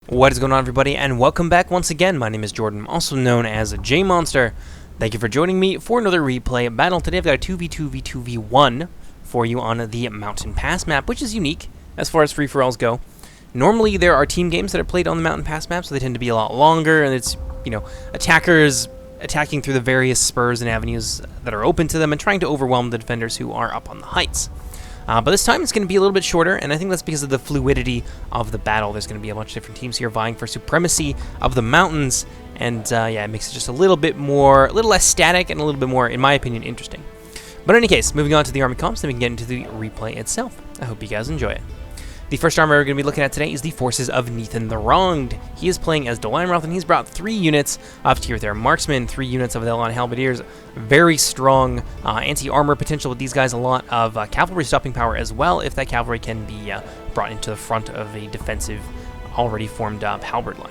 What is going on, everybody, and welcome back once again. My name is Jordan, also known as JMonster. Thank you for joining me for another replay battle. Today I've got a 2v2v2v1 for you on the Mountain Pass map, which is unique as far as free-for-alls go. Normally there are team games that are played on the Mountain Pass map, so they tend to be a lot longer, and it's, you know, attackers attacking through the various spurs and avenues that are open to them and trying to overwhelm the defenders who are up on the heights. But this time it's going to be a little bit shorter, and I think that's because of the fluidity of the battle. There's going to be a bunch of different teams here vying for supremacy of the mountains, and yeah, it makes it just a little less static and a little bit more, in my opinion, interesting. But in any case, moving on to the army comps, then we can get into the replay itself. I hope you guys enjoy it. The first armor we're going to be looking at today is the forces of Nethan the Wronged. He is playing as Dolamroth, and he's brought 3 units of Tier There Marksmen, 3 units of the Elon Halberdiers. Very strong anti-armor potential with these guys, a lot of cavalry stopping power as well, if that cavalry can be brought into the front of a defensive, already formed up halberd line.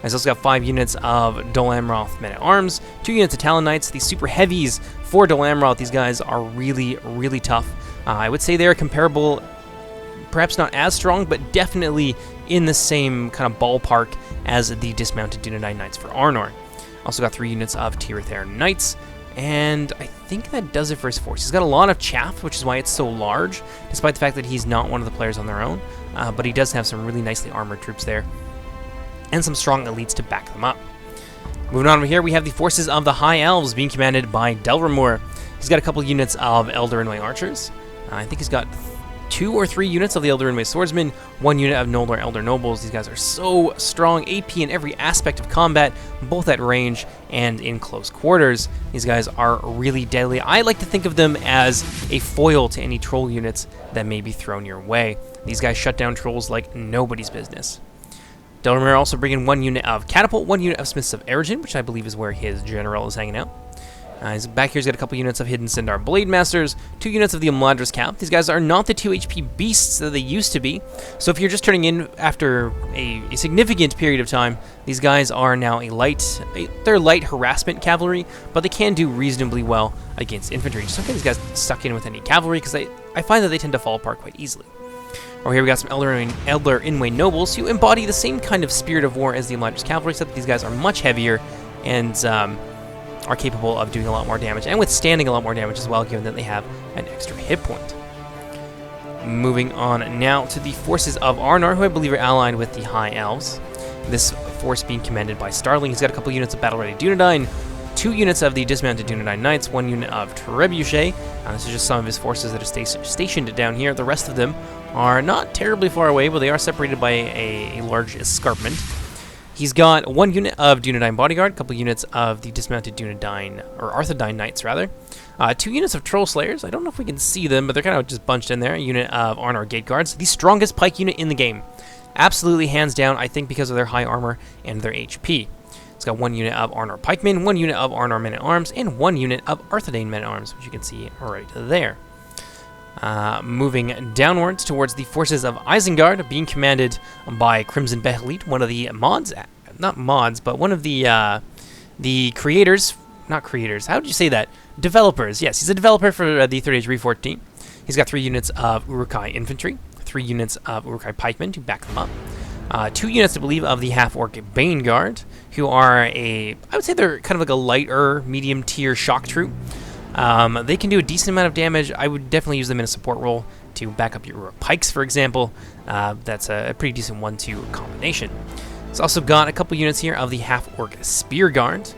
He's also got 5 units of Dolamroth Men-at-Arms, 2 units of Talon Knights. These super heavies for Dolamroth, these guys are really, really tough. I would say they're comparable, perhaps not as strong, but definitely in the same kind of ballpark as the dismounted Dunedain Knights for Arnor. Also got 3 units of Tier There Knights, and I think that does it for his force. He's got a lot of chaff, which is why it's so large, despite the fact that he's not one of the players on their own, but he does have some really nicely armored troops there, and some strong elites to back them up. Moving on over here, we have the forces of the High Elves being commanded by Delramur. He's got a couple units of Elder Rinway Archers. I think he's got 2 or 3 units of the Elder Rinway Swordsmen, 1 unit of Noldor Elder Nobles. These guys are so strong, AP in every aspect of combat, both at range and in close quarters. These guys are really deadly. I like to think of them as a foil to any troll units that may be thrown your way. These guys shut down trolls like nobody's business. Delramur also bringing 1 unit of Catapult, 1 unit of Smiths of Eregion, which I believe is where his general is hanging out. He's back here, he's got a couple units of Hidden Sindar Blade Masters, 2 units of the Imladris Cap. These guys are not the 2 HP beasts that they used to be, so if you're just turning in after a significant period of time, these guys are now they're light harassment cavalry, but they can do reasonably well against infantry. Just don't get these guys stuck in with any cavalry, because I find that they tend to fall apart quite easily. Over here we got some Elder Rinway Nobles, who embody the same kind of spirit of war as the Imladris Cavalry, except that these guys are much heavier, and are capable of doing a lot more damage and withstanding a lot more damage as well, given that they have an extra hit point. Moving on now to the forces of Arnor, who I believe are allied with the High Elves. This force being commanded by Starling. He's got a couple units of Battle Ready Dunedain, 2 units of the dismounted Dunedain Knights, 1 unit of Trebuchet. This is just some of his forces that are stationed down here. The rest of them are not terribly far away, but they are separated by a large escarpment. He's got 1 unit of Dunedain Bodyguard, a couple units of the dismounted Dunedain, or Arthedain Knights, rather. 2 units of Troll Slayers. I don't know if we can see them, but they're kind of just bunched in there. A unit of Arnor Gate Guards, the strongest pike unit in the game. Absolutely, hands down, I think because of their high armor and their HP. It's got 1 unit of Arnor Pikemen, 1 unit of Arnor Men-at-Arms, and 1 unit of Arthedain Men-at-Arms, which you can see right there. Moving downwards towards the forces of Isengard, being commanded by Crimson Behlit, one of the one of the creators, not creators, how would you say that? Developers, yes, he's a developer for the 3rd Age Reforged team. He's got 3 units of Uruk-hai Infantry, 3 units of Uruk-hai Pikemen to back them up, 2 units, I believe, of the Half-Orc Bane Guard, who are I would say they're kind of like a lighter, medium-tier shock troop. They can do a decent amount of damage. I would definitely use them in a support role to back up your Uruk Pikes, for example. That's a pretty decent 1-2 combination. It's also got a couple units here of the Half-Orc Spear Guard,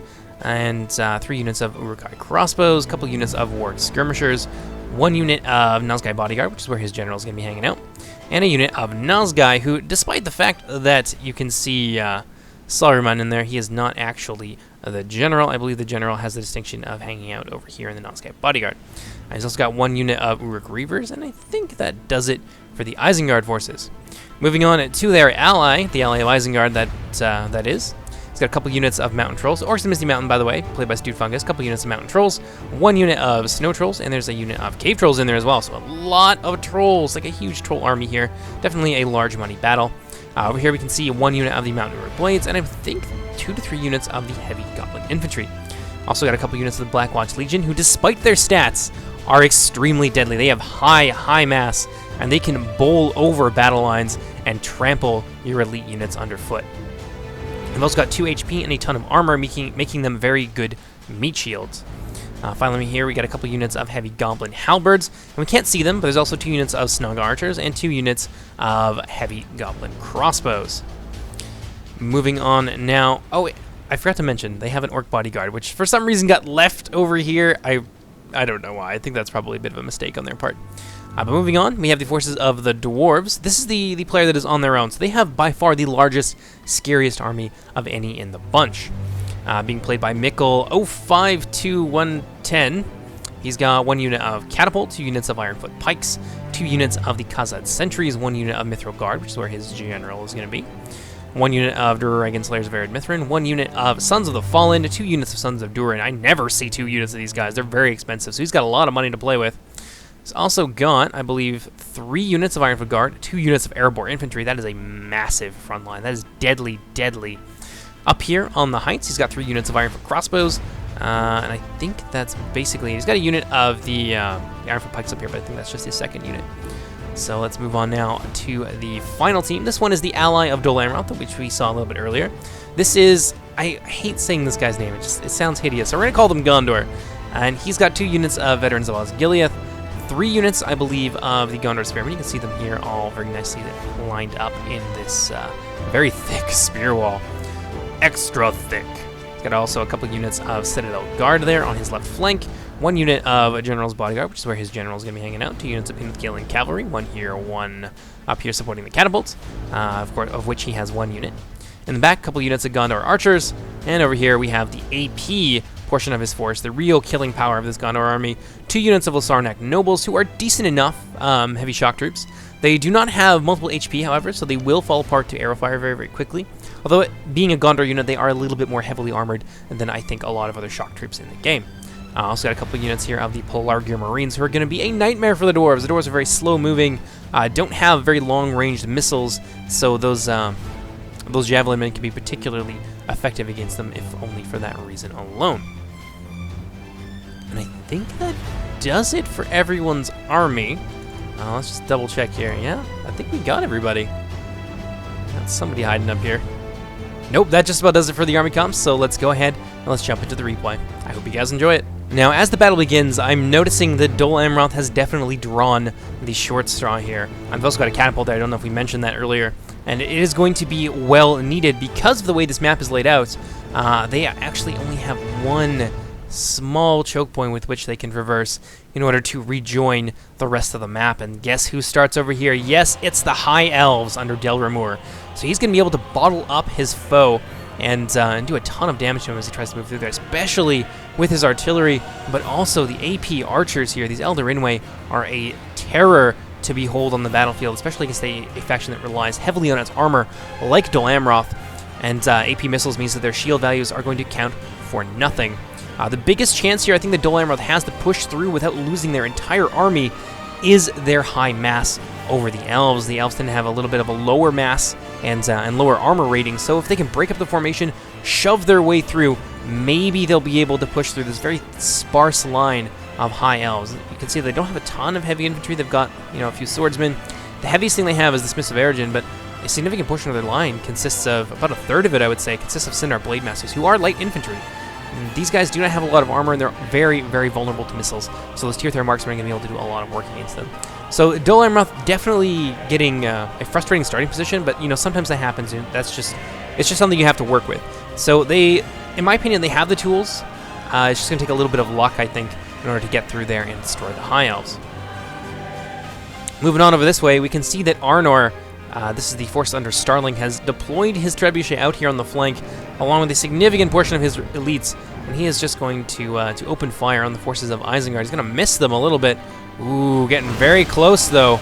and 3 units of Uruk-hai Crossbows, a couple units of Warg Skirmishers, 1 unit of Nazgai Bodyguard, which is where his general is going to be hanging out, and a unit of Nazgai, who, despite the fact that you can see Saruman in there, he is not actually the general. I believe the general has the distinction of hanging out over here in the Nazgai Bodyguard. He's also got 1 unit of Uruk Reavers, and I think that does it for the Isengard forces. Moving on to their ally, the ally of Isengard, that is. He's got a couple units of Mountain Trolls. Orcs of Misty Mountain, by the way, played by Stewed Fungus. A couple units of Mountain Trolls, 1 unit of Snow Trolls, and there's a unit of Cave Trolls in there as well. So a lot of trolls, like a huge troll army here. Definitely a large money battle. Over here we can see 1 unit of the Mountain Uruk Blades, and I think 2 to 3 units of the Heavy Goblin Infantry. Also got a couple units of the Black Watch Legion, who, despite their stats, are extremely deadly. They have high mass and they can bowl over battle lines and trample your elite units underfoot. They've also got 2 HP and a ton of armor, making them very good meat shields. Finally here we got a couple units of heavy goblin halberds, and we can't see them, but there's also 2 units of snug archers and 2 units of heavy goblin crossbows. Moving on now. Oh, wait, I forgot to mention, they have an orc bodyguard, which for some reason got left over here. I don't know why. I think that's probably a bit of a mistake on their part. But moving on, we have the forces of the dwarves. This is the player that is on their own, so they have by far the largest, scariest army of any in the bunch. Being played by Mikkel 052110. He's got 1 unit of catapult, 2 units of Ironfoot pikes, 2 units of the Khazad sentries, 1 unit of Mithril guard, which is where his general is going to be. 1 unit of Dururegan Slayers of Arid Mithrin, 1 unit of Sons of the Fallen, 2 units of Sons of Durin. I never see 2 units of these guys. They're very expensive, so he's got a lot of money to play with. He's also got, I believe, 3 units of Ironfoot Guard, 2 units of Airborne Infantry. That is a massive front line. That is deadly, deadly. Up here on the heights, he's got 3 units of Ironfoot Crossbows, and I think that's basically... He's got a unit of the Ironfoot Pikes up here, but I think that's just his 2nd unit. So let's move on now to the final team. This one is the ally of Dol Amroth, which we saw a little bit earlier. This is... I hate saying this guy's name. It sounds hideous. So we're going to call them Gondor. And he's got 2 units of Veterans of Osgiliath, 3 units, I believe, of the Gondor Spearmen. You can see them here all very nicely lined up in this very thick spear wall. Extra thick. He's got also a couple units of Citadel Guard there on his left flank. 1 unit of a General's Bodyguard, which is where his general is going to be hanging out. 2 units of Pimthgillian Cavalry. 1 here, 1 up here supporting the catapults, of course, of which he has 1 unit. In the back, a couple units of Gondor Archers. And over here we have the AP portion of his force, the real killing power of this Gondor army. 2 units of Lasarnak Nobles, who are decent enough heavy shock troops. They do not have multiple HP, however, so they will fall apart to arrow fire very, very quickly. Although, being a Gondor unit, they are a little bit more heavily armored than I think a lot of other shock troops in the game. Also got a couple units here of the Pelargir Marines, who are going to be a nightmare for the dwarves. The dwarves are very slow-moving, don't have very long-ranged missiles, so those javelin men can be particularly effective against them, if only for that reason alone. And I think that does it for everyone's army. Let's just double-check here. Yeah, I think we got everybody. Got somebody hiding up here. Nope, that just about does it for the army comps, so let's go ahead and let's jump into the replay. I hope you guys enjoy it. Now, as the battle begins, I'm noticing that Dol Amroth has definitely drawn the short straw here. I've also got a catapult there. I don't know if we mentioned that earlier. And it is going to be well needed because of the way this map is laid out. They actually only have 1 small choke point with which they can traverse in order to rejoin the rest of the map. And guess who starts over here? Yes, it's the High Elves under Delramur. So he's going to be able to bottle up his foe and do a ton of damage to him as he tries to move through there, especially with his artillery, but also the AP archers here. These Elder Rinway are a terror to behold on the battlefield, especially against a faction that relies heavily on its armor, like Dol Amroth. And AP missiles means that their shield values are going to count for nothing. The biggest chance here I think that Dol Amroth has to push through without losing their entire army is their high mass over the elves. The elves tend to have a little bit of a lower mass and lower armor rating, so if they can break up the formation, shove their way through, maybe they'll be able to push through this very sparse line of high elves. You can see they don't have a ton of heavy infantry. They've got, a few swordsmen. The heaviest thing they have is the Smiths of Eredin, but a significant portion of their line consists of, about a third of it, I would say, consists of Sindar Blade Masters, who are light infantry. And these guys do not have a lot of armor, and they're very, very vulnerable to missiles, so those tier 3 marksmen are going to be able to do a lot of work against them. So Dol Amroth definitely getting a frustrating starting position, but sometimes that happens, and it's just something you have to work with. So they, in my opinion, they have the tools. It's just going to take a little bit of luck, I think, in order to get through there and destroy the High Elves. Moving on over this way, we can see that Arnor, this is the force under Starling, has deployed his trebuchet out here on the flank, along with a significant portion of his elites, and he is just going to open fire on the forces of Isengard. He's going to miss them a little bit. Ooh, getting very close, though.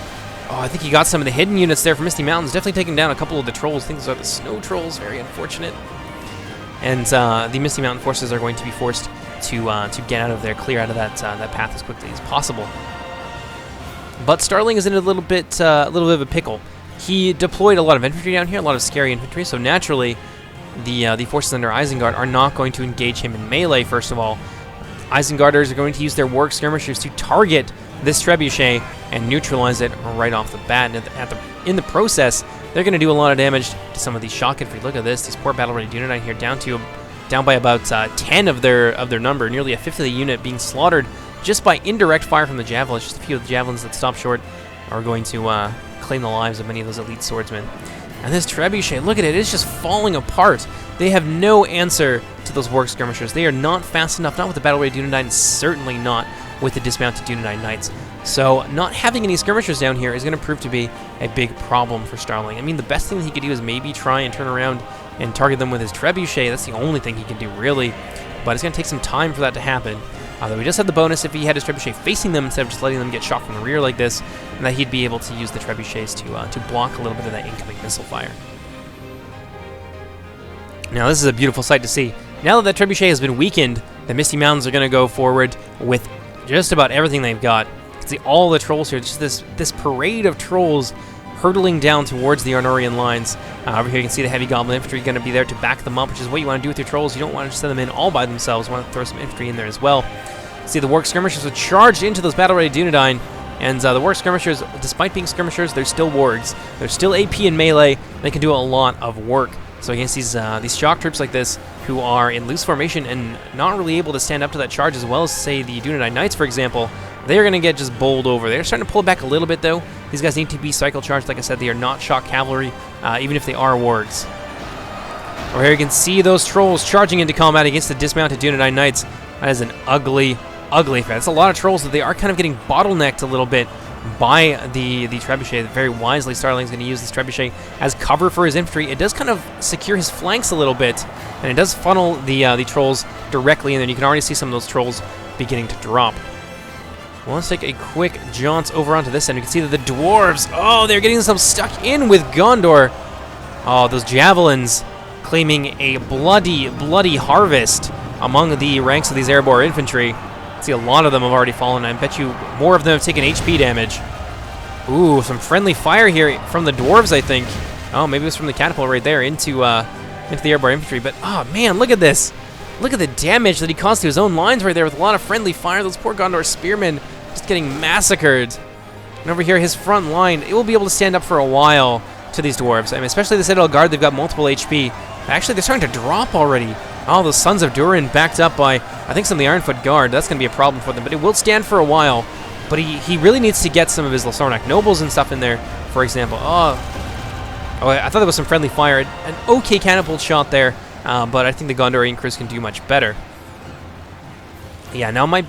Oh, I think he got some of the hidden units there from Misty Mountains, definitely taking down a couple of the trolls. I think those are the snow trolls, very unfortunate. And the Misty Mountain forces are going to be forced to get out of there, clear out of that path as quickly as possible. But Starling is in a little bit of a pickle. He deployed a lot of infantry down here, a lot of scary infantry, so naturally the forces under Isengard are not going to engage him in melee, first of all. Isengarders are going to use their Warg Skirmishers to target this Trebuchet and neutralize it right off the bat. And in the process, they're going to do a lot of damage to some of these shock infantry. Look at this. These poor battle-ready Dunedain here down by about 10 of their number, nearly a fifth of the unit being slaughtered just by indirect fire from the javelins. Just a few of the javelins that stop short are going to claim the lives of many of those elite swordsmen. And this Trebuchet, look at it, it's just falling apart. They have no answer to those Warg Skirmishers. They are not fast enough, not with the battle-ready Dunedain, certainly not with the dismounted Dunedain Knights. So not having any skirmishers down here is going to prove to be a big problem for Starling. I mean, the best thing that he could do is maybe try and turn around and target them with his Trebuchet. That's the only thing he can do, really. But it's going to take some time for that to happen. Although he just had the bonus if he had his Trebuchet facing them instead of just letting them get shot from the rear like this, and that he'd be able to use the Trebuchets to block a little bit of that incoming missile fire. Now this is a beautiful sight to see. Now that that Trebuchet has been weakened, the Misty Mountains are going to go forward with just about everything they've got. You can see all the trolls here, just this parade of trolls hurtling down towards the Arnorian lines. Over here you can see the heavy goblin infantry going to be there to back them up, which is what you want to do with your trolls. You don't want to just send them in all by themselves. You want to throw some infantry in there as well. See, the Warg Skirmishers are charged into those battle-ready Dunedain, and the Warg Skirmishers, despite being skirmishers, they're still Wargs. They're still AP in melee. They can do a lot of work. So against these shock troops like this, who are in loose formation and not really able to stand up to that charge as well as, say, the Dunedain Knights, for example, they're going to get just bowled over. They're starting to pull back a little bit, though. These guys need to be cycle charged. Like I said, they are not shock cavalry, even if they are wargs. Over here you can see those trolls charging into combat against the dismounted Dunedain Knights. That is an ugly, ugly fight. That's a lot of trolls that they are kind of getting bottlenecked a little bit by the Trebuchet. Very wisely, Starling's going to use this Trebuchet as cover for his infantry. It does kind of secure his flanks a little bit, and it does funnel the trolls directly in there. You can already see some of those trolls beginning to drop. Well, let's take a quick jaunt over onto this end. You can see that the dwarves, oh, they're getting themselves stuck in with Gondor. Oh, those javelins claiming a bloody, bloody harvest among the ranks of these airborne infantry. See, a lot of them have already fallen. I bet you more of them have taken HP damage. Ooh, some friendly fire here from the dwarves, I think. Oh, maybe it was from the catapult right there into the airborne infantry. But, oh, man, look at this. Look at the damage that he caused to his own lines right there with a lot of friendly fire. Those poor Gondor spearmen just getting massacred. And over here, his front line, it will be able to stand up for a while to these dwarves. I mean, especially the Citadel Guard, they've got multiple HP. Actually, they're starting to drop already. Oh, those Sons of Durin backed up by, I think, some of the Ironfoot Guard. That's going to be a problem for them, but it will stand for a while. But he really needs to get some of his Losornak nobles and stuff in there, for example. Oh, I thought there was some friendly fire. An okay catapult shot there, but I think the Gondorian crews can do much better. Yeah, now might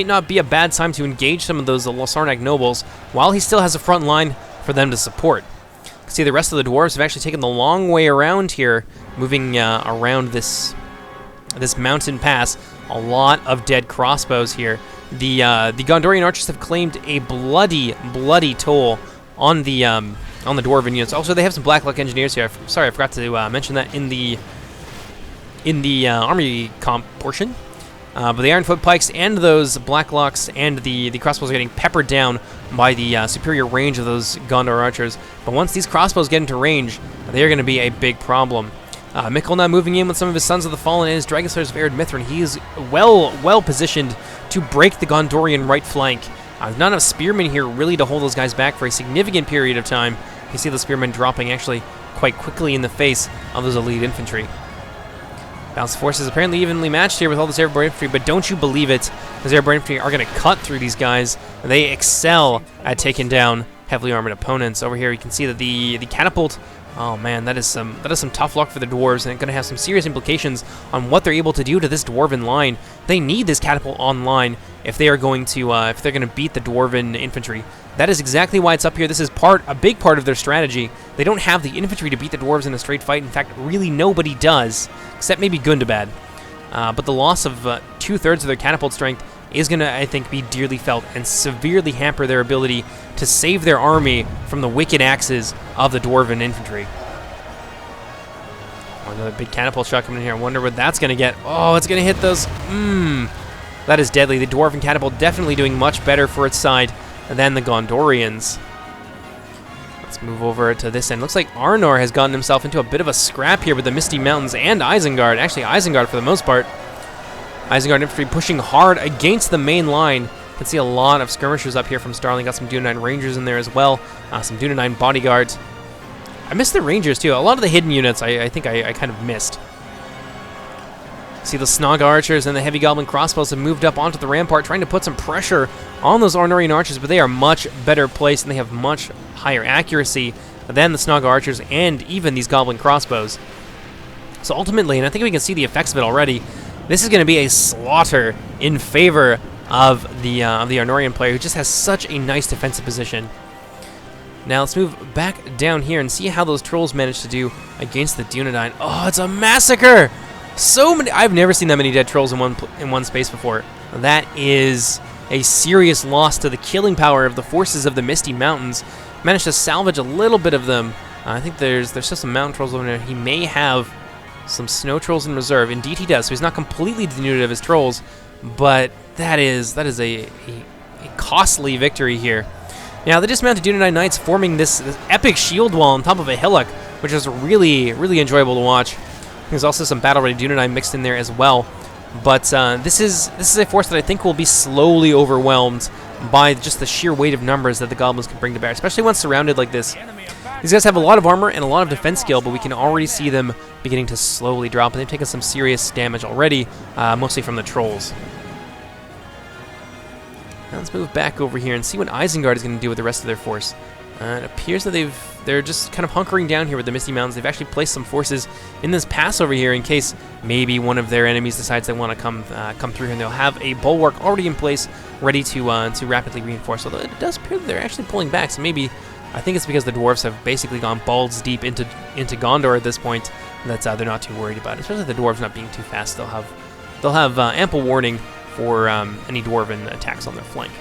not be a bad time to engage some of those Losornak nobles while he still has a front line for them to support. See, the rest of the dwarves have actually taken the long way around here, moving around this mountain pass. A lot of dead crossbows here. The Gondorian archers have claimed a bloody, bloody toll on the dwarven units. Also, they have some Black Luck engineers here. Sorry, I forgot to mention that in the army comp portion. But the Ironfoot Pikes and those Black Locks and the crossbows are getting peppered down by the superior range of those Gondor archers. But once these crossbows get into range, they are going to be a big problem. Mikkel now moving in with some of his Sons of the Fallen and his Dragonslayers of Arid Mithrin. He is well positioned to break the Gondorian right flank. Not enough spearmen here really to hold those guys back for a significant period of time. You can see the spearmen dropping actually quite quickly in the face of those elite infantry. Balanced forces apparently evenly matched here with all this airborne infantry, but don't you believe it? Those airborne infantry are going to cut through these guys. They excel at taking down heavily armored opponents. Over here you can see that the catapult, oh man, that is some tough luck for the dwarves, and it's going to have some serious implications on what they're able to do to this dwarven line. They need this catapult online if they are going to beat the dwarven infantry. That is exactly why it's up here. This is a big part of their strategy. They don't have the infantry to beat the dwarves in a straight fight. In fact, really nobody does, except maybe Gundabad. But the loss of 2/3 of their catapult strength is going to, I think, be dearly felt and severely hamper their ability to save their army from the wicked axes of the dwarven infantry. Oh, another big catapult shot coming in here. I wonder what that's going to get. Oh, it's going to hit those. That is deadly. The dwarven catapult definitely doing much better for its side than the Gondorians. Let's move over to this end. Looks like Arnor has gotten himself into a bit of a scrap here with the Misty Mountains and Isengard. Actually, Isengard for the most part. Isengard infantry pushing hard against the main line. You can see a lot of skirmishers up here from Starling. Got some Duna 9 Rangers in there as well. Some Duna 9 bodyguards. I missed the Rangers too. A lot of the hidden units I think I kind of missed. See the Snog Archers and the Heavy Goblin Crossbows have moved up onto the rampart, trying to put some pressure on those Arnorian Archers, but they are much better placed and they have much higher accuracy than the Snog Archers and even these Goblin Crossbows. So ultimately, and I think we can see the effects of it already, this is going to be a slaughter in favor of the Arnorian player, who just has such a nice defensive position. Now let's move back down here and see how those trolls managed to do against the Dunedain. Oh, it's a massacre! So many. I've never seen that many dead trolls in one space before. That is a serious loss to the killing power of the forces of the Misty Mountains. Managed to salvage a little bit of them. I think there's still some mountain trolls over there. He may have some snow trolls in reserve. Indeed he does, so he's not completely denuded of his trolls, but that is a costly victory here. Now the dismounted Dunedain Knights forming this epic shield wall on top of a hillock, which is really enjoyable to watch. There's also some battle-ready Dunedain mixed in there as well, but this is a force that I think will be slowly overwhelmed by just the sheer weight of numbers that the goblins can bring to bear, especially once surrounded like this. These guys have a lot of armor and a lot of defense skill, but we can already see them beginning to slowly drop, and they've taken some serious damage already, mostly from the trolls. Now let's move back over here and see what Isengard is going to do with the rest of their force. It appears that they're just kind of hunkering down here with the Misty Mountains. They've actually placed some forces in this pass over here in case maybe one of their enemies decides they want to come through here, and they'll have a bulwark already in place, ready to rapidly reinforce. Although it does appear that they're actually pulling back, so maybe I think it's because the dwarves have basically gone balls deep into Gondor at this point that they're not too worried about it. Especially the dwarves not being too fast, they'll have ample warning for any dwarven attacks on their flank.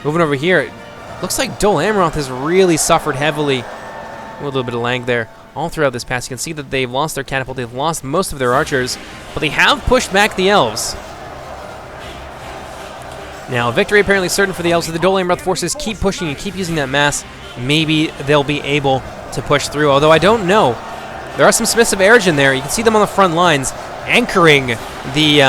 Moving over here. Looks like Dol Amroth has really suffered heavily. A little bit of lag there all throughout this pass. You can see that they've lost their catapult, they've lost most of their archers, but they have pushed back the elves. Now, victory apparently certain for the elves. If the Dol Amroth forces keep pushing and keep using that mass, maybe they'll be able to push through, although I don't know. There are some Smiths of Eredin there. You can see them on the front lines, anchoring the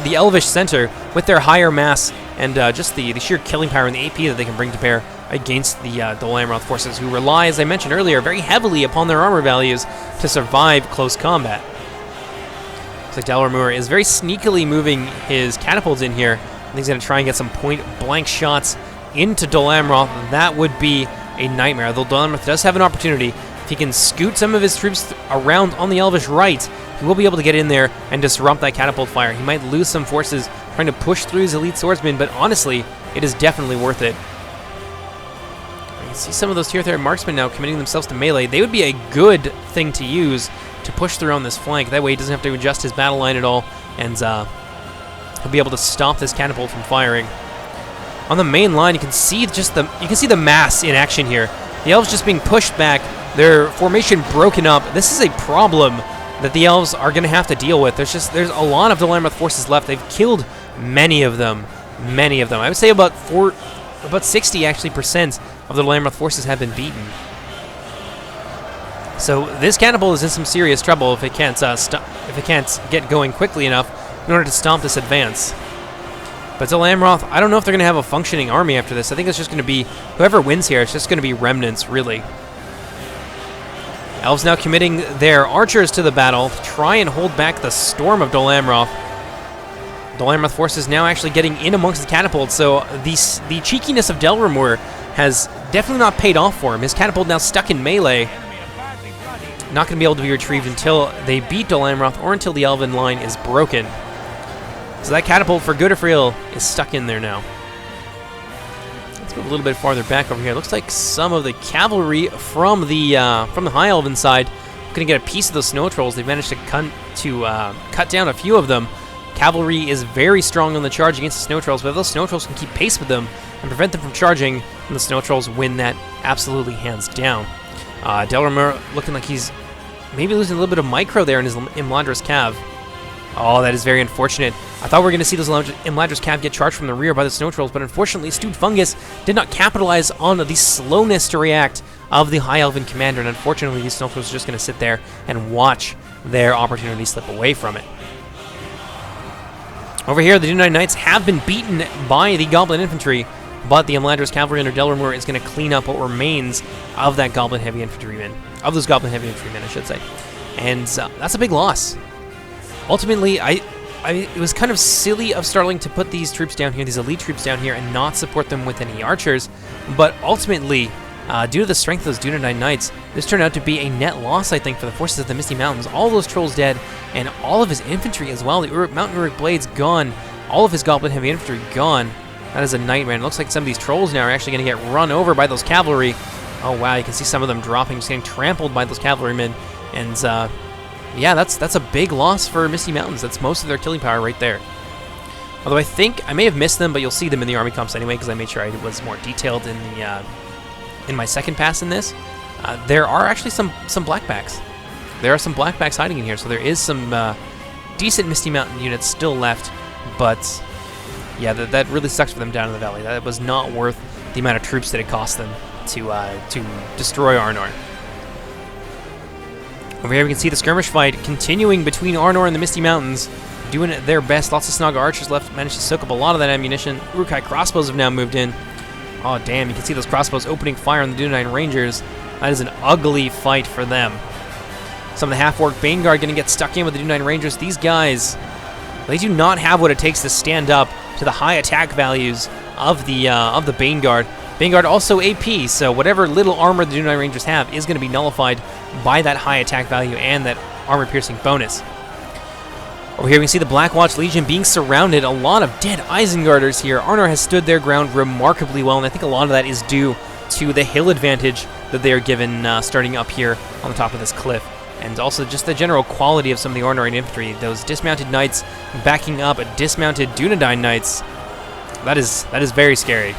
Elvish center with their higher mass and just the sheer killing power and the AP that they can bring to bear against the Dol Amroth forces, who rely, as I mentioned earlier, very heavily upon their armor values to survive close combat. Looks like Dalramur is very sneakily moving his catapults in here. I think he's going to try and get some point-blank shots into Dol Amroth. That would be a nightmare, though Dol Amroth does have an opportunity. If he can scoot some of his troops around on the Elvish right, he will be able to get in there and disrupt that catapult fire. He might lose some forces trying to push through his elite swordsmen, but honestly, it is definitely worth it. You can see some of those tier 3 marksmen now committing themselves to melee. They would be a good thing to use to push through on this flank. That way he doesn't have to adjust his battle line at all, and he'll be able to stop this catapult from firing. On the main line, you can see the mass in action here. The elves just being pushed back, their formation broken up. This is a problem that the elves are going to have to deal with. There's a lot of Dol Amroth forces left. They've killed many of them. I would say about 60% actually of the Dol Amroth forces have been beaten. So this catapult is in some serious trouble if it can't get going quickly enough in order to stop this advance. But Dol Amroth, I don't know if they're going to have a functioning army after this. I think it's just going to be whoever wins here. It's just going to be remnants, really. Elves now committing their archers to the battle to try and hold back the storm of Dol Amroth. Dol Amroth forces now actually getting in amongst the catapults, so the cheekiness of Dalramur has definitely not paid off for him. His catapult now stuck in melee. Not going to be able to be retrieved until they beat Dol Amroth or until the Elven line is broken. So that catapult, for good or for ill, is stuck in there now. Let's go a little bit farther back over here. Looks like some of the cavalry from the High Elven side are going to get a piece of those snow trolls. They've managed to cut down a few of them. Cavalry is very strong on the charge against the snow trolls, but if those snow trolls can keep pace with them and prevent them from charging, and the snow trolls win that absolutely hands down. Dalramur looking like he's maybe losing a little bit of micro there in his Imladris Cav. Oh, that is very unfortunate. I thought we were going to see those Imladris Cav get charged from the rear by the snow trolls, but unfortunately, Stewed Fungus did not capitalize on the slowness to react of the High Elven commander, and unfortunately, these snow trolls are just going to sit there and watch their opportunity slip away from it. Over here, the Dunai Knights have been beaten by the Goblin Infantry, but the Elandris Cavalry under Delramur is going to clean up what remains of that Goblin Heavy Infantrymen. Of those Goblin Heavy Infantrymen, I should say. And that's a big loss. Ultimately, it was kind of silly of Starling to put these troops down here, these elite troops down here, and not support them with any archers. But ultimately, due to the strength of those Dunai Knights, this turned out to be a net loss, I think, for the forces of the Misty Mountains. All those trolls dead, and all of his infantry as well. The Mountain Uruk Blades gone. All of his Goblin Heavy Infantry gone. That is a nightmare. It looks like some of these trolls now are actually going to get run over by those cavalry. Oh, wow, you can see some of them dropping, just getting trampled by those cavalrymen. And, yeah, that's a big loss for Misty Mountains. That's most of their killing power right there. Although I think I may have missed them, but you'll see them in the army comps anyway, because I made sure I was more detailed in the in my second pass in this. There are actually some blackbacks. There are some blackbacks hiding in here, so there is some decent Misty Mountain units still left. But yeah, that really sucks for them down in the valley. That was not worth the amount of troops that it cost them to destroy Arnor. Over here we can see the skirmish fight continuing between Arnor and the Misty Mountains, doing their best. Lots of Snogga archers left, managed to soak up a lot of that ammunition. Uruk-hai crossbows have now moved in. Oh damn, you can see those crossbows opening fire on the Dunai Rangers. That is an ugly fight for them. Some of the half-orc Baneguard going to get stuck in with the Dunai Rangers. These guys, they do not have what it takes to stand up to the high attack values of the Baneguard. Baneguard also AP, so whatever little armor the Dunai Rangers have is going to be nullified by that high attack value and that armor-piercing bonus. Over here we can see the Blackwatch Legion being surrounded. A lot of dead Isengarders here. Arnor has stood their ground remarkably well, and I think a lot of that is due to the hill advantage that they are given starting up here on the top of this cliff. And also just the general quality of some of the Arnorian infantry. Those dismounted knights backing up a dismounted Dunedain knights. That is very scary.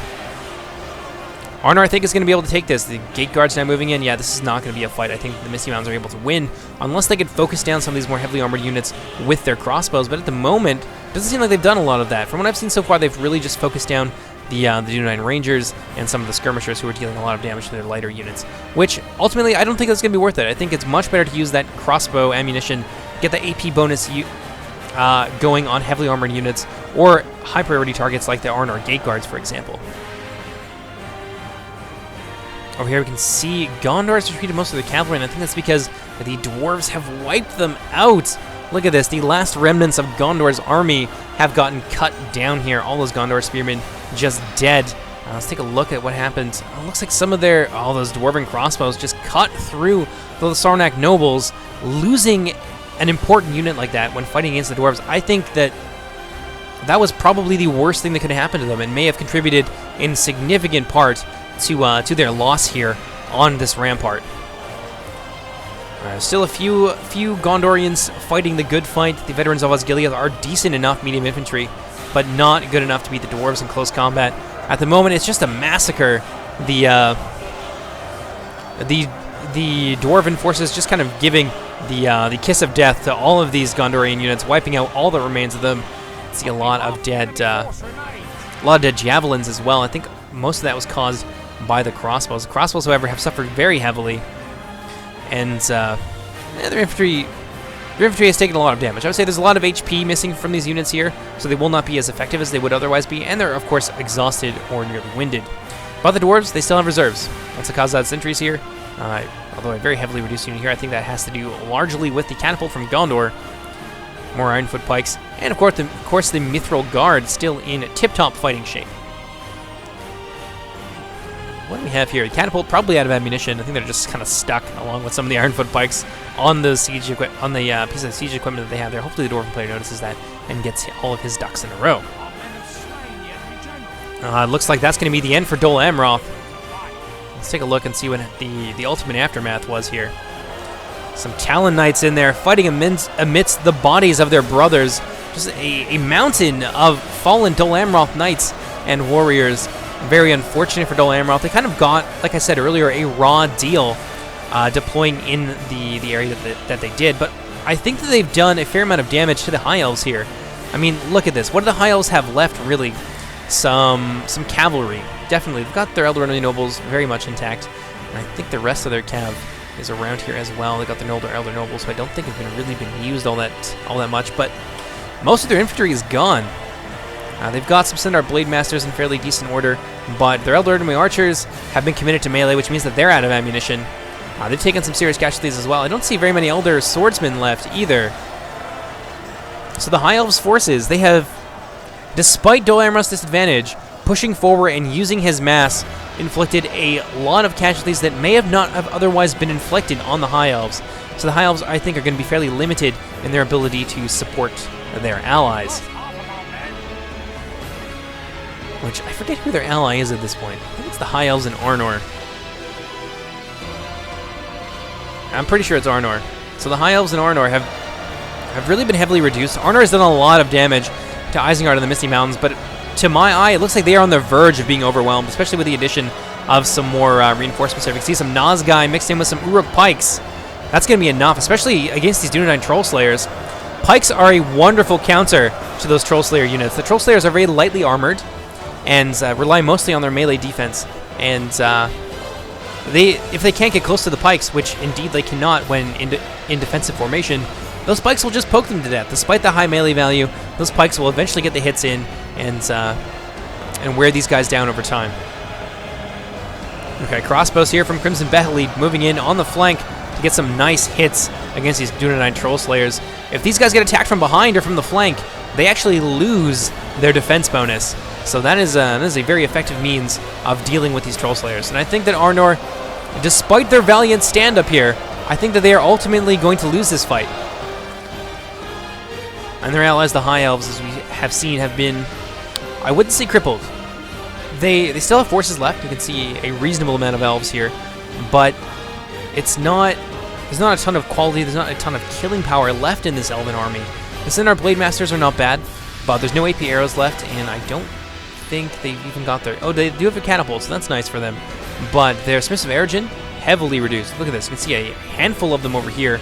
Arnor, I think, is going to be able to take this. The gate guards now moving in. Yeah, this is not going to be a fight. I think the Misty Mountains are able to win unless they could focus down some of these more heavily armored units with their crossbows. But at the moment, it doesn't seem like they've done a lot of that. From what I've seen so far, they've really just focused down the Dunai Rangers and some of the skirmishers who are dealing a lot of damage to their lighter units, which ultimately I don't think that's going to be worth it. I think it's much better to use that crossbow ammunition, get the AP bonus going on heavily armored units or high priority targets like the Arnor gate guards, for example. Over here we can see Gondor has retreated most of the cavalry, and I think that's because the dwarves have wiped them out. Look at this, the last remnants of Gondor's army have gotten cut down here. All those Gondor spearmen just dead. Let's take a look at what happened. It looks like some of those dwarven crossbows just cut through the Sarnak nobles, losing an important unit like that when fighting against the dwarves. I think that was probably the worst thing that could have happened to them and may have contributed in significant part to their loss here on this rampart. Still a few Gondorians fighting the good fight. The veterans of Osgiliath are decent enough medium infantry, but not good enough to beat the dwarves in close combat. At the moment, it's just a massacre. The dwarven forces just kind of giving the kiss of death to all of these Gondorian units, wiping out all that remains of them. See a lot of dead javelins as well. I think most of that was caused by the crossbows. The crossbows, however, have suffered very heavily, and their infantry has taken a lot of damage. I would say there's a lot of HP missing from these units here, so they will not be as effective as they would otherwise be, and they're, of course, exhausted or nearly winded. But the dwarves, they still have reserves. That's the Khazad sentries here, although a very heavily reduced unit here. I think that has to do largely with the catapult from Gondor, more Ironfoot pikes, and of course the Mithril Guard still in tip-top fighting shape. What do we have here? The catapult probably out of ammunition. I think they're just kind of stuck along with some of the Ironfoot pikes on the piece of siege equipment that they have there. Hopefully the Dwarven player notices that and gets all of his ducks in a row. Looks like that's going to be the end for Dol Amroth. Let's take a look and see what the ultimate aftermath was here. Some Talon Knights in there fighting amidst the bodies of their brothers. Just a mountain of fallen Dol Amroth Knights and warriors. Very unfortunate for Dol Amroth. They kind of got, like I said earlier, a raw deal deploying in the area that they did, but I think that they've done a fair amount of damage to the High Elves here. I mean, look at this. What do the High Elves have left, really? Some cavalry. Definitely. They've got their Eldoroni nobles very much intact, and I think the rest of their cav is around here as well. They got the Elder nobles, who I don't think have really been used all that much, but most of their infantry is gone. They've got some Centaur Blade Masters in fairly decent order, but their Elder Enemy Archers have been committed to melee, which means that they're out of ammunition. They've taken some serious casualties as well. I don't see very many Elder Swordsmen left either. So the High Elves' forces, they have, despite Dol-Amros's disadvantage, pushing forward and using his mass, inflicted a lot of casualties that may not have otherwise been inflicted on the High Elves. So the High Elves, I think, are going to be fairly limited in their ability to support their allies. Which, I forget who their ally is at this point. I think it's the High Elves in Arnor. I'm pretty sure it's Arnor. So the High Elves in Arnor have really been heavily reduced. Arnor has done a lot of damage to Isengard and the Misty Mountains, but to my eye, it looks like they are on the verge of being overwhelmed, especially with the addition of some more reinforcements there. We can see some Nazgai mixed in with some Uruk Pikes. That's going to be enough, especially against these Dunedain Troll Slayers. Pikes are a wonderful counter to those Troll Slayer units. The Troll Slayers are very lightly armored and rely mostly on their melee defense. And if they can't get close to the Pikes, which indeed they cannot when in defensive formation, those Pikes will just poke them to death. Despite the high melee value, those Pikes will eventually get the hits in and wear these guys down over time. Okay, crossbows here from Crimson Behlead moving in on the flank to get some nice hits against these Dunedain Troll Slayers. If these guys get attacked from behind or from the flank, they actually lose their defense bonus. So that is a very effective means of dealing with these Troll Slayers. And I think that Arnor, despite their valiant stand-up here, I think that they are ultimately going to lose this fight. And their allies, the High Elves, as we have seen, have been, I wouldn't say crippled. They still have forces left. You can see a reasonable amount of elves here, but there's not a ton of quality, there's not a ton of killing power left in this Elven army. The Centaur Blade Masters are not bad, but there's no AP arrows left, and I don't think they've even got their... Oh, they do have a catapult, so that's nice for them. But their Smiths of Eredin, heavily reduced. Look at this, you can see a handful of them over here.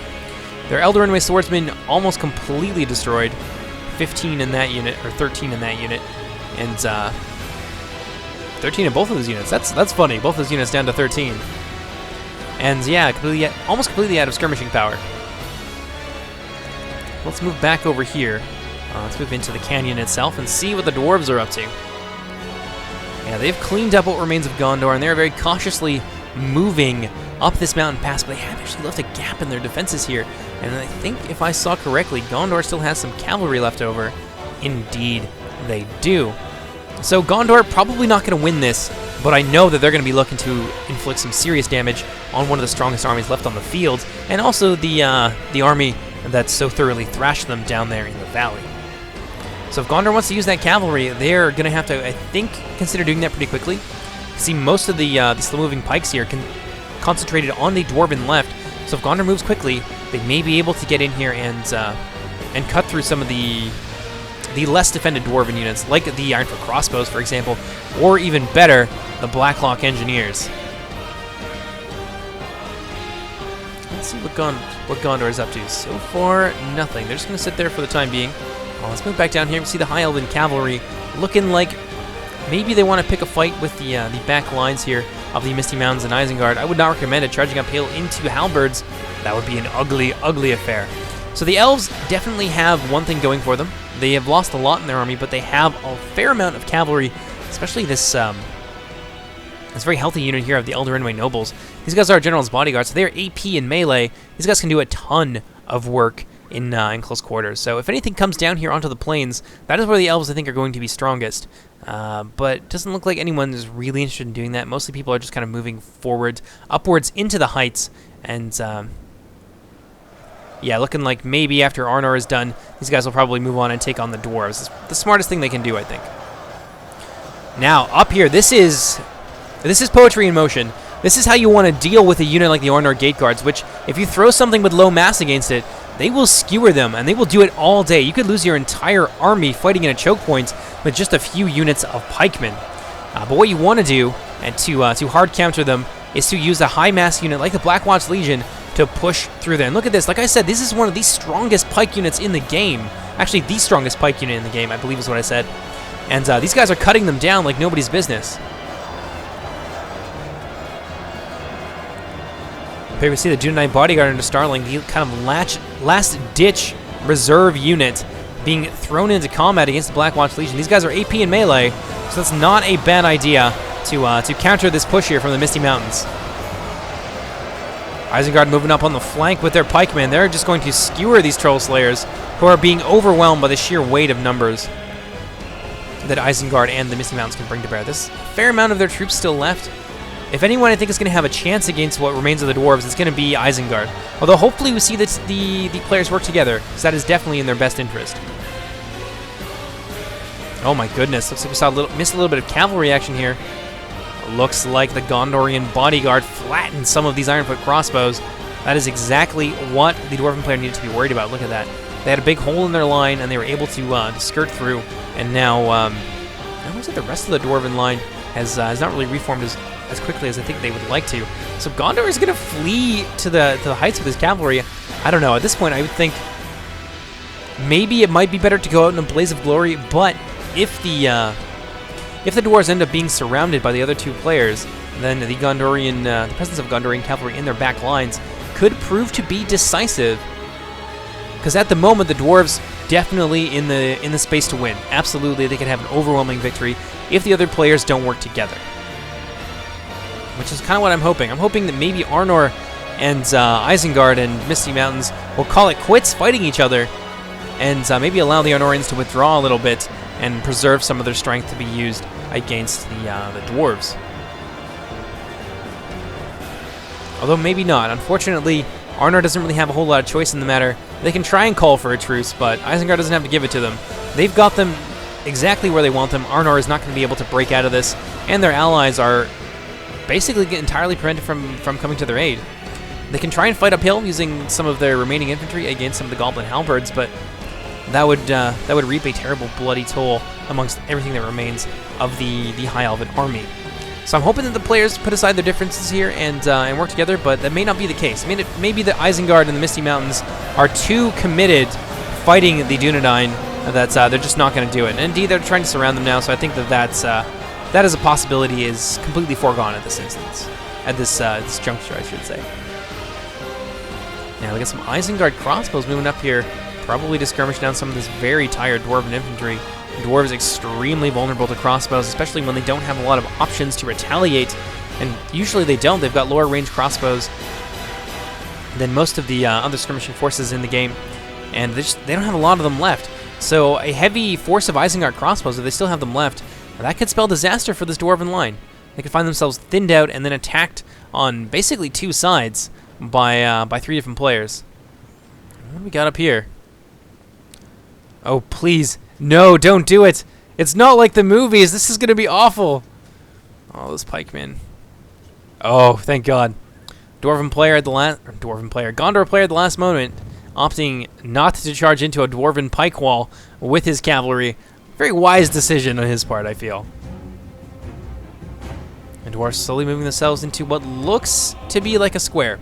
Their Elder Enemy Swordsmen almost completely destroyed. 15 in that unit, or 13 in that unit, and 13 in both of those units. That's funny. Both those units down to 13. And yeah, almost completely out of skirmishing power. Let's move back over here. Let's move into the canyon itself and see what the dwarves are up to. Yeah, they've cleaned up what remains of Gondor, and they're very cautiously moving up this mountain pass, but they have actually left a gap in their defenses here. And I think, if I saw correctly, Gondor still has some cavalry left over. Indeed, they do. So Gondor probably not going to win this, but I know that they're going to be looking to inflict some serious damage on one of the strongest armies left on the field, and also the army that so thoroughly thrashed them down there in the valley. So if Gondor wants to use that cavalry, they're going to have to, I think, consider doing that pretty quickly. See, most of the slow-moving pikes here concentrated on the dwarven left, so if Gondor moves quickly, they may be able to get in here and cut through some of the less defended dwarven units, like the Ironfoot crossbows, for example, or even better, the Blacklock Engineers. Let's see what Gondor is up to. So far, nothing. They're just going to sit there for the time being. Let's move back down here. We see the High Elven Cavalry looking like maybe they want to pick a fight with the back lines here of the Misty Mountains and Isengard. I would not recommend it. Charging uphill into halberds, that would be an ugly, ugly affair. So the elves definitely have one thing going for them. They have lost a lot in their army, but they have a fair amount of cavalry, especially this very healthy unit here of the Elder Enemy Nobles. These guys are General's bodyguards, so they're AP in melee. These guys can do a ton of work in close quarters. So if anything comes down here onto the plains, that is where the elves, I think, are going to be strongest. But it doesn't look like anyone is really interested in doing that. Mostly people are just kind of moving forward, upwards into the heights, and yeah, looking like maybe after Arnor is done, these guys will probably move on and take on the dwarves. It's the smartest thing they can do, I think. Now, up here, this is poetry in motion. This is how you want to deal with a unit like the Arnor Gate Guards, which, if you throw something with low mass against it, they will skewer them, and they will do it all day. You could lose your entire army fighting in a choke point with just a few units of pikemen. But what you want to do, and to hard counter them, is to use a high mass unit like the Blackwatch Legion to push through there. And look at this. Like I said, this is one of the strongest pike units in the game. Actually, the strongest pike unit in the game, I believe is what I said. And these guys are cutting them down like nobody's business. Here we see the Dunedain Bodyguard into Starling, the kind of last-ditch reserve unit being thrown into combat against the Blackwatch Legion. These guys are AP in melee, so that's not a bad idea to counter this push here from the Misty Mountains. Isengard moving up on the flank with their pikemen. They're just going to skewer these Troll Slayers, who are being overwhelmed by the sheer weight of numbers that Isengard and the Misty Mountains can bring to bear. There's a fair amount of their troops still left. If anyone I think is going to have a chance against what remains of the Dwarves, it's going to be Isengard. Although hopefully we see that the players work together, because that is definitely in their best interest. Oh my goodness, looks like we missed a little bit of cavalry action here. Looks like the Gondorian bodyguard flattened some of these Ironfoot crossbows. That is exactly what the Dwarven player needed to be worried about. Look at that. They had a big hole in their line, and they were able to skirt through. And now, it looks like the rest of the Dwarven line has not really reformed as quickly as I think they would like to. So Gondor is going to flee to the heights with his cavalry. I don't know. At this point, I would think maybe it might be better to go out in a blaze of glory. But if the dwarves end up being surrounded by the other two players, then the presence of Gondorian cavalry in their back lines could prove to be decisive. Because at the moment, the dwarves definitely in the space to win. Absolutely, they could have an overwhelming victory if the other players don't work together. Which is kind of what I'm hoping. I'm hoping that maybe Arnor and Isengard and Misty Mountains will call it quits fighting each other, and maybe allow the Arnorians to withdraw a little bit and preserve some of their strength to be used against the dwarves. Although maybe not. Unfortunately, Arnor doesn't really have a whole lot of choice in the matter. They can try and call for a truce, but Isengard doesn't have to give it to them. They've got them exactly where they want them. Arnor is not going to be able to break out of this, and their allies are basically entirely prevented from coming to their aid. They can try and fight uphill using some of their remaining infantry against some of the Goblin Halberds, but that would reap a terrible bloody toll amongst everything that remains of the High Elven army. So I'm hoping that the players put aside their differences here and work together, but that may not be the case. Maybe the Isengard and the Misty Mountains are too committed fighting the Dunedain that they're just not going to do it. And indeed, they're trying to surround them now, so I think that is a possibility is completely foregone at this instance, at this juncture, I should say. Now we got some Isengard crossbows moving up here, probably to skirmish down some of this very tired Dwarven infantry. The Dwarves extremely vulnerable to crossbows, especially when they don't have a lot of options to retaliate, and usually they don't. They've got lower range crossbows than most of the other skirmishing forces in the game, and they don't have a lot of them left. So a heavy force of Isengard crossbows, if they still have them left, that could spell disaster for this Dwarven line. They could find themselves thinned out and then attacked on basically two sides by 3 different players. What do we got up here? Oh, please. No, don't do it. It's not like the movies. This is going to be awful. Oh, those pikemen. Oh, thank God. Gondor player at the last moment, opting not to charge into a Dwarven pike wall with his cavalry. Very wise decision on his part, I feel. The dwarves slowly moving themselves into what looks to be like a square.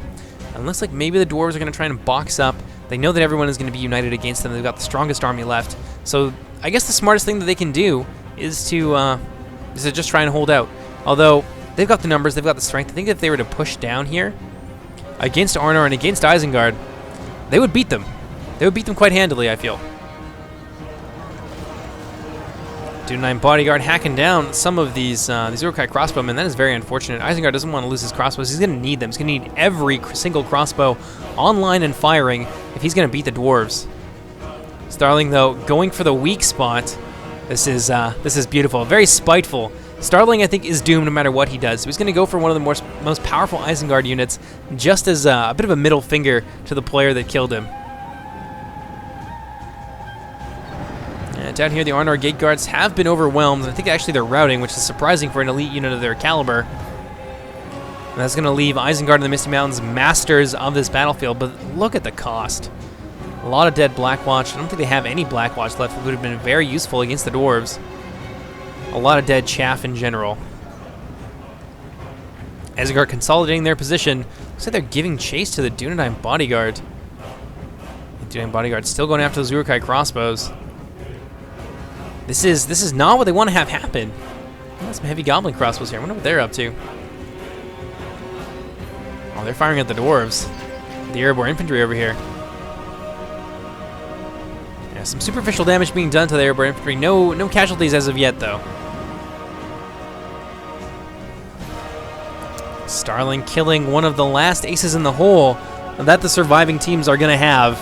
And it looks like maybe the dwarves are going to try and box up. They know that everyone is going to be united against them. They've got the strongest army left. So I guess the smartest thing that they can do is to just try and hold out. Although they've got the numbers, they've got the strength. I think if they were to push down here against Arnor and against Isengard, they would beat them. They would beat them quite handily, I feel. Dunedain bodyguard hacking down some of these Uruk-hai crossbowmen. That is very unfortunate. Isengard doesn't want to lose his crossbows. He's going to need them. He's going to need every single crossbow online and firing if he's going to beat the dwarves. Starling, though, going for the weak spot. This is beautiful. Very spiteful. Starling, I think, is doomed no matter what he does. So he's going to go for one of the most powerful Isengard units, just as a bit of a middle finger to the player that killed him. Down here, the Arnor Gate Guards have been overwhelmed, and I think actually they're routing, which is surprising for an elite unit of their caliber. And that's going to leave Isengard and the Misty Mountains masters of this battlefield, but look at the cost. A lot of dead Blackwatch. I don't think they have any Blackwatch left, which would have been very useful against the dwarves. A lot of dead chaff in general. Isengard consolidating their position. Looks like they're giving chase to the Dunedain bodyguard. The Dunedain bodyguard still going after those Uruk-hai crossbows. This is not what they want to have happen. Got some heavy goblin crossbows here. I wonder what they're up to. Oh, they're firing at the dwarves. The Erebor infantry over here. Yeah, Some superficial damage being done to the airborne infantry. No casualties as of yet, though. Starling killing one of the last aces in the hole that the surviving teams are going to have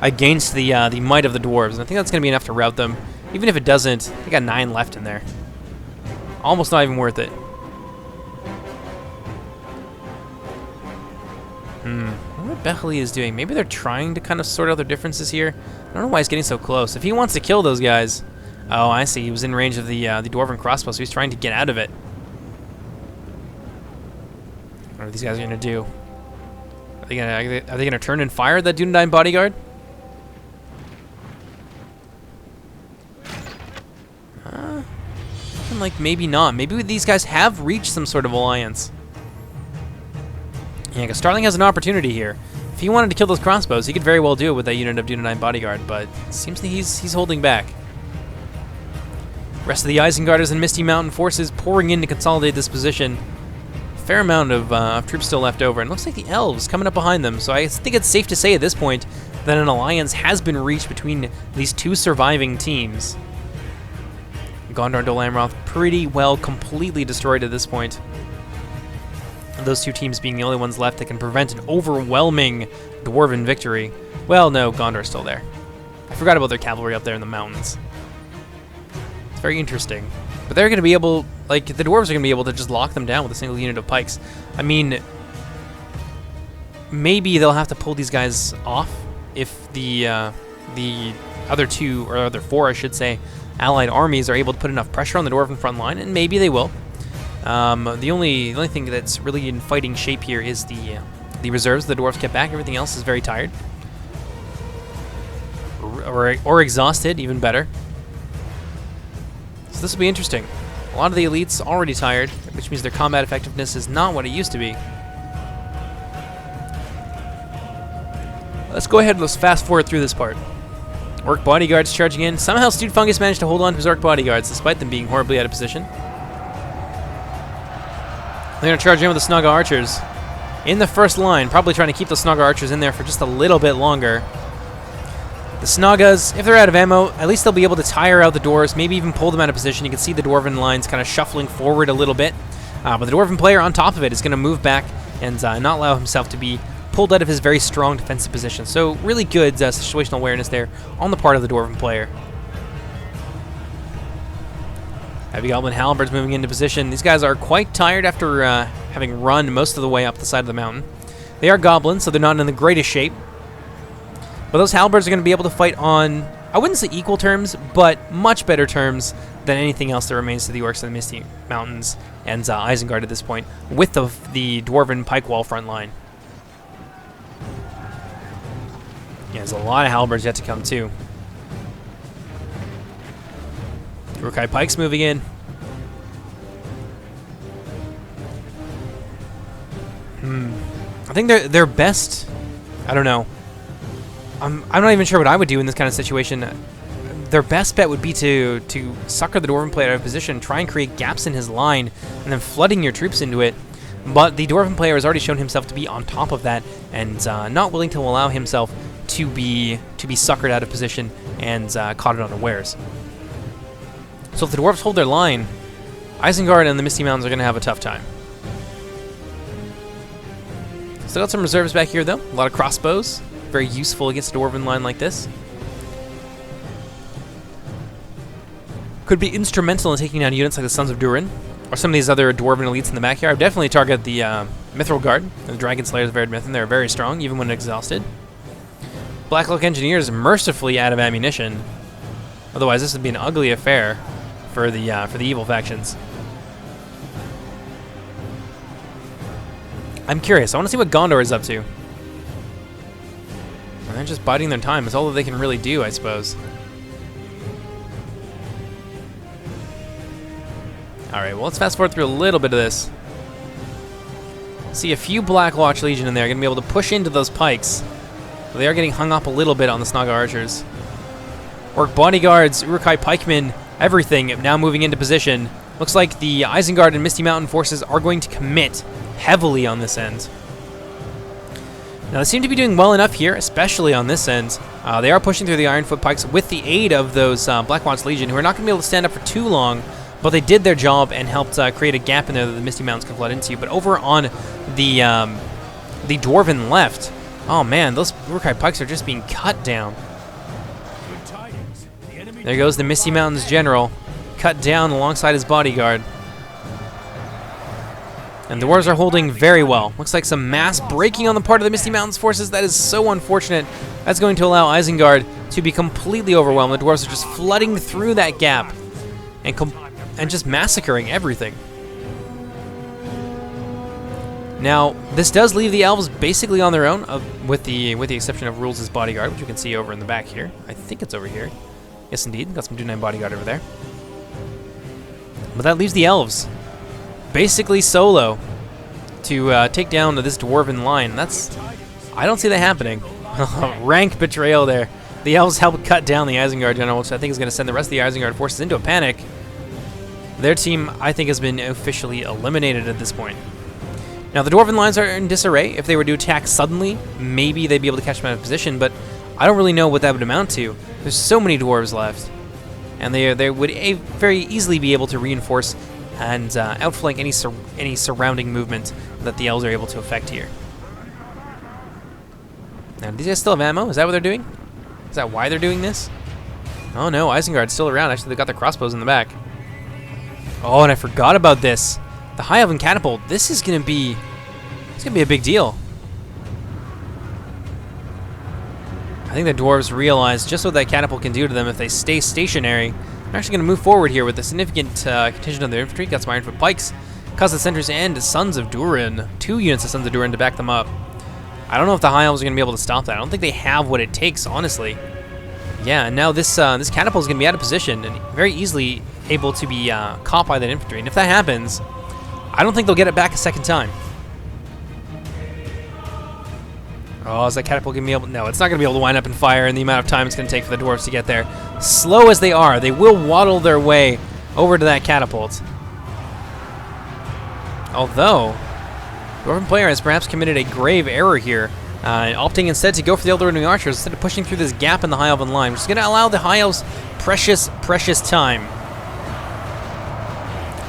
against the might of the dwarves. And I think that's going to be enough to rout them. Even if it doesn't, they got 9 left in there. Almost not even worth it. What Bechley is doing? Maybe they're trying to kind of sort out their differences here. I don't know why he's getting so close. If he wants to kill those guys... Oh, I see. He was in range of the Dwarven crossbow, so he's trying to get out of it. What are these guys going to do? Are they gonna turn and fire that Dunedain bodyguard? Like maybe not. Maybe these guys have reached some sort of alliance. Yeah, because Starling has an opportunity here. If he wanted to kill those crossbows, he could very well do it with that unit of Dunedain bodyguard, but it seems that he's holding back. Rest of the Isengarders and Misty Mountain forces pouring in to consolidate this position. Fair amount of troops still left over, and it looks like the elves coming up behind them, so I think it's safe to say at this point that an alliance has been reached between these two surviving teams. Gondor and Dol Amroth pretty well completely destroyed at this point. Those two teams being the only ones left that can prevent an overwhelming Dwarven victory. Well, no, Gondor's still there. I forgot about their cavalry up there in the mountains. It's very interesting. But they're going to be able, like, the dwarves are going to be able to just lock them down with a single unit of pikes. I mean, maybe they'll have to pull these guys off if the other two, or other four, I should say, allied armies are able to put enough pressure on the dwarven front line, and maybe they will. The only thing that's really in fighting shape here is the reserves the dwarves kept back. Everything else is very tired. Or exhausted, even better. So this will be interesting. A lot of the elites already tired, which means their combat effectiveness is not what it used to be. Let's go ahead and let's fast forward through this part. Orc bodyguards charging in. Somehow Stewed Fungus managed to hold on to his orc bodyguards despite them being horribly out of position. They're going to charge in with the Snugga archers in the first line, probably trying to keep the Snugga archers in there for just a little bit longer. The Snuggas, if they're out of ammo, at least they'll be able to tire out the dwarves, maybe even pull them out of position. You can see the dwarven lines kind of shuffling forward a little bit. But the dwarven player on top of it is going to move back and not allow himself to be pulled out of his very strong defensive position. So really good situational awareness there on the part of the dwarven player. Heavy Goblin Halberds moving into position. These guys are quite tired after having run most of the way up the side of the mountain. They are goblins, so they're not in the greatest shape. But those halberds are going to be able to fight on, I wouldn't say equal terms, but much better terms than anything else that remains to the Orcs of the Misty Mountains and Isengard at this point, with the dwarven pike wall front line. Yeah, there's a lot of halberds yet to come too. Uruk-hai pikes moving in. I think they're best. I don't know. I'm not even sure what I would do in this kind of situation. Their best bet would be to sucker the dwarven player out of position, try and create gaps in his line, and then flooding your troops into it. But the dwarven player has already shown himself to be on top of that and not willing to allow himself to be suckered out of position and caught it unawares. So if the dwarves hold their line, Isengard and the Misty Mountains are going to have a tough time. Still got some reserves back here, though. A lot of crossbows. Very useful against a dwarven line like this. Could be instrumental in taking down units like the Sons of Durin, or some of these other dwarven elites in the back here. I would definitely target the Mithril Guard, and the Dragon Slayers of Eredmithyn. They're very strong, even when exhausted. Blacklock Engineers mercifully out of ammunition. Otherwise, this would be an ugly affair for the evil factions. I'm curious. I want to see what Gondor is up to. And they're just biding their time. It's all that they can really do, I suppose. Alright, well, let's fast forward through a little bit of this. See a few Black Watch Legion in there. Going to be able to push into those pikes. But they are getting hung up a little bit on the Snugga archers. Orc bodyguards, Uruk-hai pikemen, everything now moving into position. Looks like the Isengard and Misty Mountain forces are going to commit heavily on this end. Now, they seem to be doing well enough here, especially on this end. They are pushing through the Ironfoot Pikes with the aid of those Black Watch Legion, who are not going to be able to stand up for too long, but they did their job and helped create a gap in there that the Misty Mountains can flood into. But over on the Dwarven left, oh man, those Uruk-hai Pikes are just being cut down. There goes the Misty Mountains General, cut down alongside his bodyguard. And the dwarves are holding very well. Looks like some mass breaking on the part of the Misty Mountains forces. That is so unfortunate. That's going to allow Isengard to be completely overwhelmed. The dwarves are just flooding through that gap and just massacring everything. Now, this does leave the elves basically on their own, with the exception of Rules' bodyguard, which you can see over in the back here. I think it's over here. Yes, indeed. Got some Dunine bodyguard over there. But that leaves the elves basically solo to take down this dwarven line. I don't see that happening. Rank betrayal there. The elves help cut down the Isengard general, which I think is going to send the rest of the Isengard forces into a panic. Their team, I think, has been officially eliminated at this point. Now, the dwarven lines are in disarray. If they were to attack suddenly, maybe they'd be able to catch them out of position, but I don't really know what that would amount to. There's so many dwarves left, and they would very easily be able to reinforce and outflank any surrounding movement that the elves are able to affect here. Now, do these guys still have ammo? Is that what they're doing? Is that why they're doing this? Oh no, Isengard's still around. Actually, they got their crossbows in the back. Oh, and I forgot about this. The High Elven Catapult. This is gonna be a big deal. I think the dwarves realize just what that catapult can do to them if they stay stationary. They're actually going to move forward here with a significant contingent of their infantry. Got some Ironfoot Pikes, Cause the Centers, and Sons of Durin. 2 units of Sons of Durin to back them up. I don't know if the High Elves are going to be able to stop that. I don't think they have what it takes, honestly. Yeah, and now this catapult is going to be out of position and very easily able to be caught by that infantry. And if that happens, I don't think they'll get it back a second time. Oh, is that catapult going to be able... No, it's not going to be able to wind up and fire in the amount of time it's going to take for the dwarves to get there. Slow as they are, they will waddle their way over to that catapult. Although, the Dwarven player has perhaps committed a grave error here, opting instead to go for the Elder Wing Archers instead of pushing through this gap in the High Elven line, which is going to allow the High Elves precious time.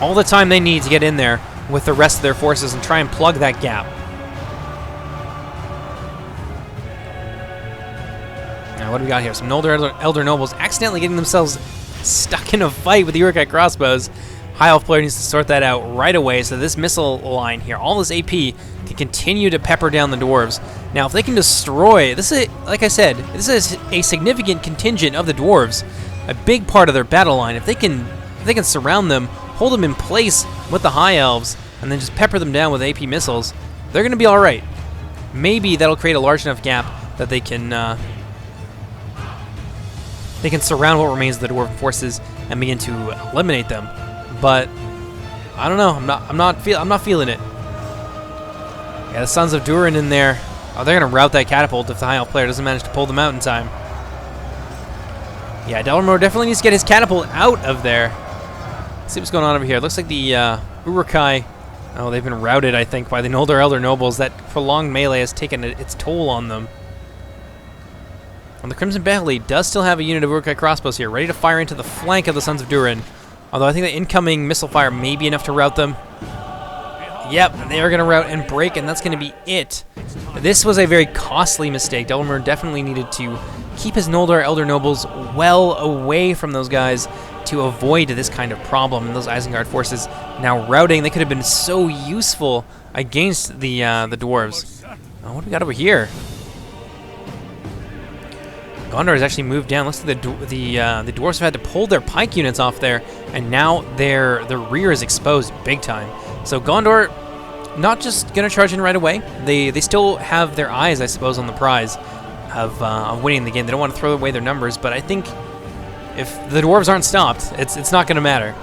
All the time they need to get in there with the rest of their forces and try and plug that gap. Now, what do we got here? Some Elder Nobles accidentally getting themselves stuck in a fight with the Uruk-hai crossbows. High Elf player needs to sort that out right away so this missile line here, all this AP, can continue to pepper down the dwarves. Now, if they can destroy, this is, like I said, this is a significant contingent of the dwarves, a big part of their battle line. If they can surround them, hold them in place with the High Elves, and then just pepper them down with AP missiles, they're going to be all right. Maybe that'll create a large enough gap that they can surround what remains of the dwarven forces and begin to eliminate them. But I don't know. I'm not feeling it. Yeah, the Sons of Durin in there. Oh, they're gonna rout that catapult if the High Elf player doesn't manage to pull them out in time. Yeah, Delramore definitely needs to get his catapult out of there. Let's see what's going on over here. It looks like the Uruk-hai. Oh, they've been routed, I think, by the older Elder Nobles. That prolonged melee has taken its toll on them. And the Crimson Bailey does still have a unit of Uruk-hai crossbows here, ready to fire into the flank of the Sons of Durin. Although I think the incoming missile fire may be enough to rout them. Yep, they are going to rout and break, and that's going to be it. This was a very costly mistake. Delramore definitely needed to keep his Noldor Elder Nobles well away from those guys to avoid this kind of problem. And those Isengard forces now routing, they could have been so useful against the dwarves. Oh, what do we got over here? Gondor has actually moved down. Looks like the dwarves have had to pull their pike units off there, and now their rear is exposed big time. So Gondor, not just gonna charge in right away. They still have their eyes, I suppose, on the prize of winning the game. They don't want to throw away their numbers, but I think if the dwarves aren't stopped, it's not gonna matter.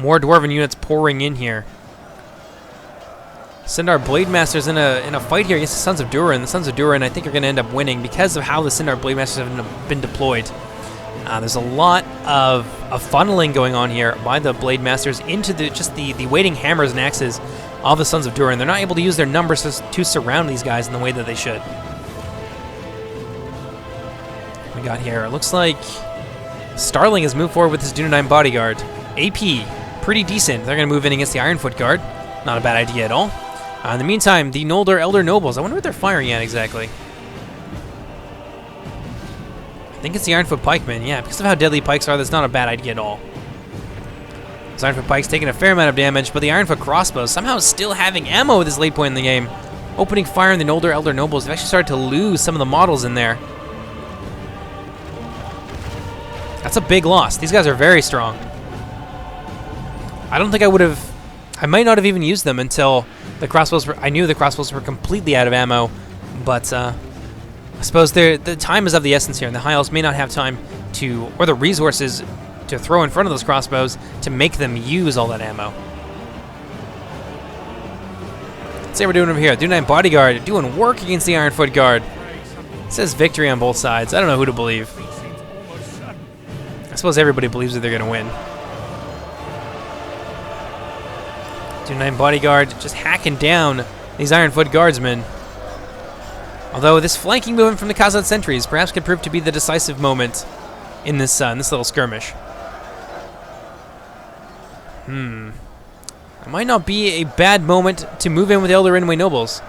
More dwarven units pouring in here. Sindar Blade Masters in a fight here against the Sons of Durin. The Sons of Durin, I think, are going to end up winning because of how the Sindar Blade Masters have been deployed. There's a lot of funneling going on here by the Blade Masters into just the waiting hammers and axes all the Sons of Durin. They're not able to use their numbers to surround these guys in the way that they should. We got here. It looks like Starling has moved forward with his Dunedain bodyguard. AP, pretty decent. They're going to move in against the Ironfoot guard. Not a bad idea at all. In the meantime, the Noldor Elder Nobles. I wonder what they're firing at exactly. I think it's the Ironfoot pikemen. Yeah, because of how deadly pikes are, that's not a bad idea at all. Those Ironfoot pikes taking a fair amount of damage, but the Ironfoot crossbows somehow still having ammo at this late point in the game. Opening fire on the Noldor Elder Nobles. They've actually started to lose some of the models in there. That's a big loss. These guys are very strong. I don't think I would have... I might not have even used them until the crossbows were... I knew the crossbows were completely out of ammo, but I suppose the time is of the essence here, and the High Elves may not have time to... or the resources to throw in front of those crossbows to make them use all that ammo. Let's see what we're doing over here. Dunedain Bodyguard doing work against the Ironfoot Guard. It says victory on both sides. I don't know who to believe. I suppose everybody believes that they're going to win. Dunedain Bodyguard just hacking down these Ironfoot Guardsmen. Although this flanking movement from the Khazad sentries perhaps could prove to be the decisive moment in this little skirmish. It might not be a bad moment to move in with the Elder Rinway Nobles.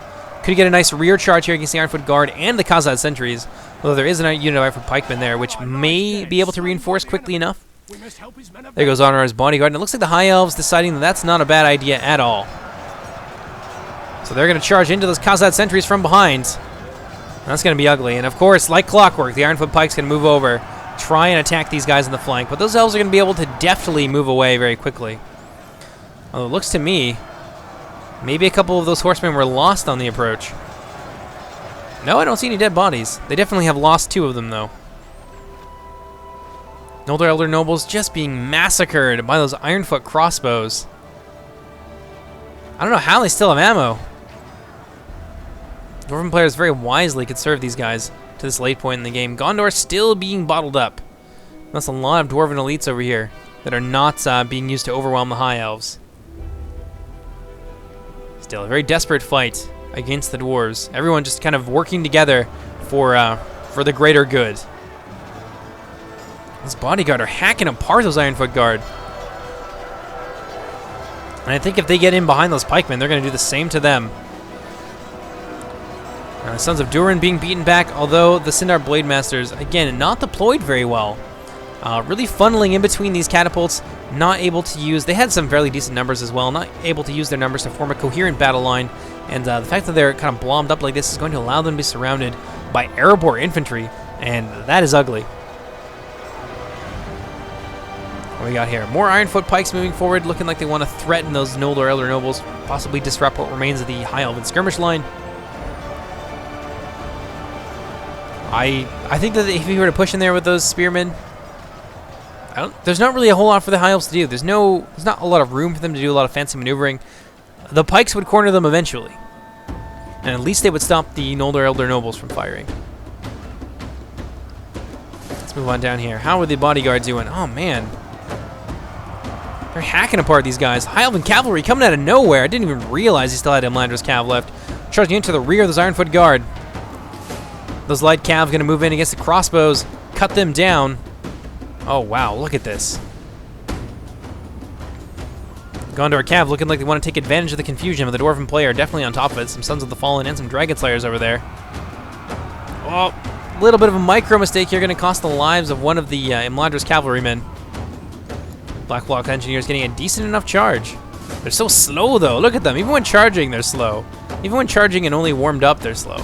Could get a nice rear charge here against the Ironfoot Guard and the Khazad sentries. Although there is a unit of Ironfoot pikemen there, which may be able to reinforce quickly enough. There goes Honor's bodyguard, and it looks like the High Elves deciding that that's not a bad idea at all. So they're going to charge into those Khazad sentries from behind. And that's going to be ugly. And of course, like clockwork, the Ironfoot pikes can move over, try and attack these guys in the flank. But those Elves are going to be able to deftly move away very quickly. Although it looks to me, maybe a couple of those horsemen were lost on the approach. No, I don't see any dead bodies. They definitely have lost 2 of them, though. Noldor Elder Nobles just being massacred by those Ironfoot crossbows. I don't know how they still have ammo. Dwarven players very wisely could serve these guys to this late point in the game. Gondor still being bottled up. That's a lot of Dwarven elites over here that are not being used to overwhelm the High Elves. Still a very desperate fight against the dwarves. Everyone just kind of working together for the greater good. This bodyguard are hacking apart those Ironfoot Guard. And I think if they get in behind those pikemen, they're going to do the same to them. The Sons of Durin being beaten back, although the Sindar Blade Masters, again, not deployed very well. Really funneling in between these catapults, not able to use... They had some fairly decent numbers as well, not able to use their numbers to form a coherent battle line. And the fact that they're kind of blombed up like this is going to allow them to be surrounded by Erebor infantry, and that is ugly. What we got here? More Ironfoot pikes moving forward, looking like they want to threaten those Noldor Elder Nobles, possibly disrupt what remains of the High Elven skirmish line. I think that if you were to push in there with those spearmen, there's not really a whole lot for the High Elves to do. There's not a lot of room for them to do a lot of fancy maneuvering. The pikes would corner them eventually, and at least they would stop the Noldor Elder Nobles from firing. Let's move on down here. How are the bodyguards doing? Oh man, they're hacking apart these guys. High Elven cavalry coming out of nowhere. I didn't even realize he still had Imlandra's cav left. Charging into the rear of those Ironfoot Guard. Those light cav going to move in against the crossbows, cut them down. Oh wow, look at this. Gondor cav looking like they want to take advantage of the confusion of the Dwarven player. Definitely on top of it. Some Sons of the Fallen and some Dragon Slayers over there. Oh, a little bit of a micro mistake here going to cost the lives of one of the Imlandra's cavalrymen. Black Block Engineers getting a decent enough charge. They're so slow though. Look at them. Even when charging, they're slow. Even when charging and only warmed up, they're slow.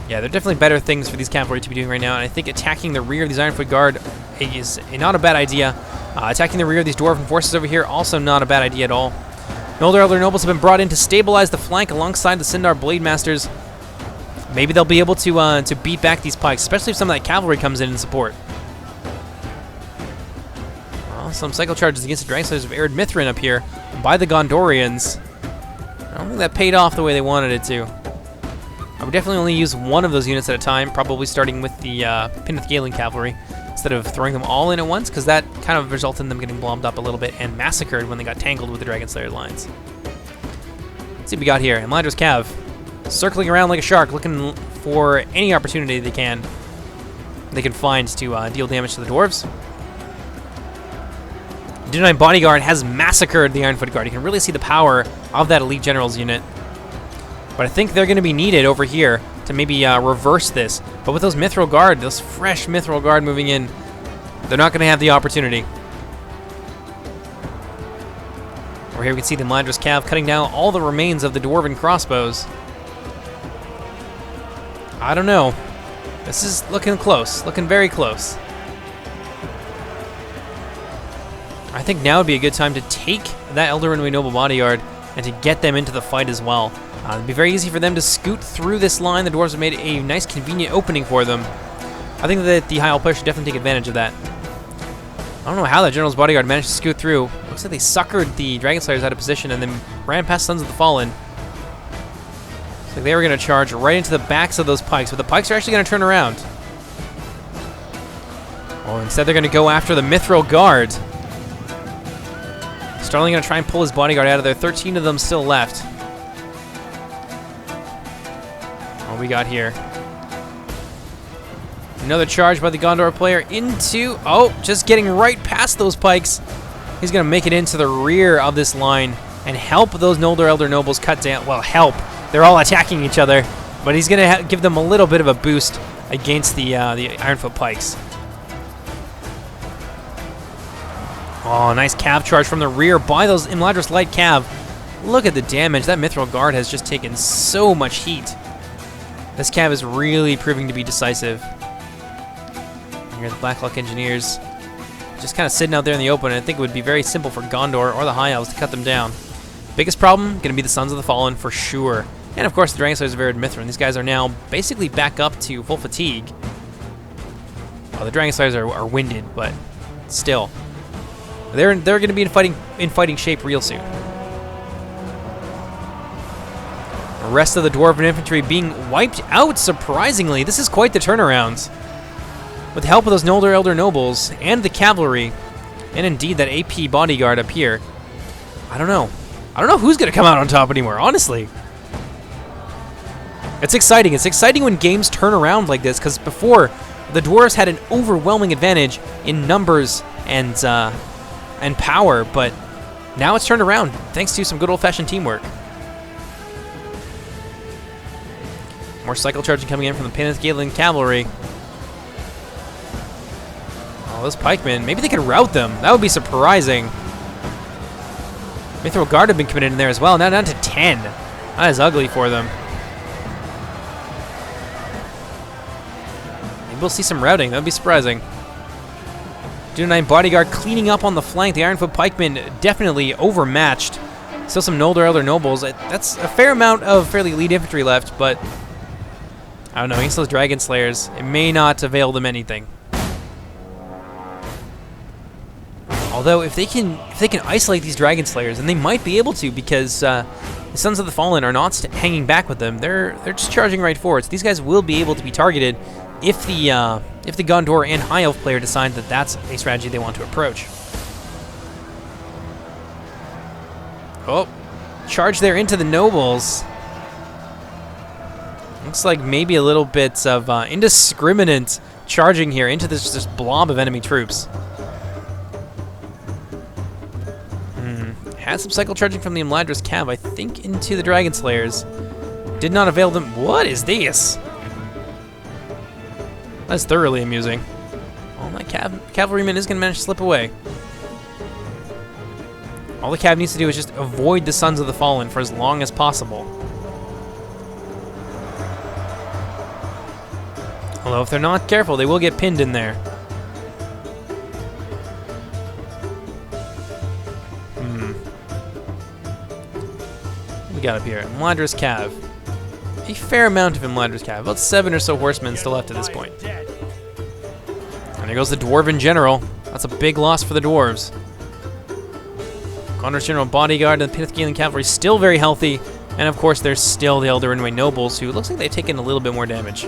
Yeah, there are definitely better things for these cavalry to be doing right now, and I think attacking the rear of these Ironfoot Guard is not a bad idea. Attacking the rear of these Dwarven forces over here, also not a bad idea at all. Noldor Elder Nobles have been brought in to stabilize the flank alongside the Sindar Blade Masters. Maybe they'll be able to beat back these pikes, especially if some of that cavalry comes in support. Well, some cycle charges against the Dragon Slayers of Arid Mithrin up here by the Gondorians. I don't think that paid off the way they wanted it to. I would definitely only use one of those units at a time, probably starting with the Pinnith Galen Cavalry. instead of throwing them all in at once, because that kind of resulted in them getting blobbed up a little bit and massacred when they got tangled with the Dragon Slayer lines. Let's see what we got here. Imladra's Cav, circling around like a shark, looking for any opportunity they can find to deal damage to the dwarves. D9 Bodyguard has massacred the Ironfoot Guard. You can really see the power of that Elite Generals unit. But I think they're going to be needed over here to maybe reverse this. But with those Mithril Guard, those fresh Mithril Guard moving in, they're not going to have the opportunity. Over here we can see the Imladra's Cav cutting down all the remains of the Dwarven crossbows. I don't know. This is looking close, looking very close. I think now would be a good time to take that Eldarin Noble Bodyguard and to get them into the fight as well. It'd be very easy for them to scoot through this line. The dwarves have made a nice, convenient opening for them. I think that the High Elf player should definitely take advantage of that. I don't know how that General's Bodyguard managed to scoot through. Looks like they suckered the Dragon Slayers out of position and then ran past Sons of the Fallen. Looks like they were going to charge right into the backs of those pikes, but the pikes are actually going to turn around. Oh, instead they're going to go after the Mithril Guard. Starling going to try and pull his bodyguard out of there. 13 of them still left. What we got here? Another charge by the Gondor player into... Oh, just getting right past those pikes. He's going to make it into the rear of this line and help those Noldor Elder Nobles cut down... Well, help. They're all attacking each other, but he's going to give them a little bit of a boost against the Ironfoot pikes. Oh, nice Cav charge from the rear by those Imladra's Light Cav. Look at the damage. That Mithril Guard has just taken so much heat. This Cav is really proving to be decisive. And here are the Blacklock Engineers just kind of sitting out there in the open, and I think it would be very simple for Gondor or the High Elves to cut them down. Biggest problem, going to be the Sons of the Fallen for sure. And of course the Dragon Slayers of Arid Mithrin. These guys are now basically back up to full fatigue. Oh, the Dragon Slayers are winded, but still. They're going to be in fighting shape real soon. The rest of the Dwarven infantry being wiped out, surprisingly. This is quite the turnaround. With the help of those Noldor Elder Nobles and the cavalry, and indeed that AP bodyguard up here, I don't know. I don't know who's going to come out on top anymore, honestly. It's exciting. It's exciting when games turn around like this, because before, the Dwarves had an overwhelming advantage in numbers and power, but now it's turned around thanks to some good old-fashioned teamwork. More cycle charging coming in from the Penith Galen cavalry. Oh, those pikemen, maybe they could rout them. That would be surprising. Mithril Guard have been committed in there as well. Now down to 10. That is ugly for them. Maybe we'll see some routing. That would be surprising. D9 Bodyguard cleaning up on the flank. The Ironfoot pikemen definitely overmatched. Still some Noldor Elder Nobles. That's a fair amount of fairly elite infantry left, but I don't know, against those Dragon Slayers, it may not avail them anything. Although, if they can isolate these Dragon Slayers, and they might be able to, because the Sons of the Fallen are not hanging back with them. They're just charging right forward. So these guys will be able to be targeted if the Gondor and High Elf player decide that that's a strategy they want to approach. Oh, charge there into the Nobles. Looks like maybe a little bit of indiscriminate charging here into this blob of enemy troops. Had some cycle charging from the Imladra's Cav, I think, into the Dragon Slayers. Did not avail them. What is this? That's thoroughly amusing. Oh, my cavalryman is going to manage to slip away. All the Cav needs to do is just avoid the Sons of the Fallen for as long as possible. Although if they're not careful, they will get pinned in there. What we got up here? Imladra's Cav. A fair amount of Imladra's Cav. About 7 or so horsemen still left at this point. And there goes the Dwarven General. That's a big loss for the Dwarves. Gondor's General Bodyguard and the Penith Galen Cavalry still very healthy. And of course, there's still the Eldarin Nobles, who looks like they've taken a little bit more damage.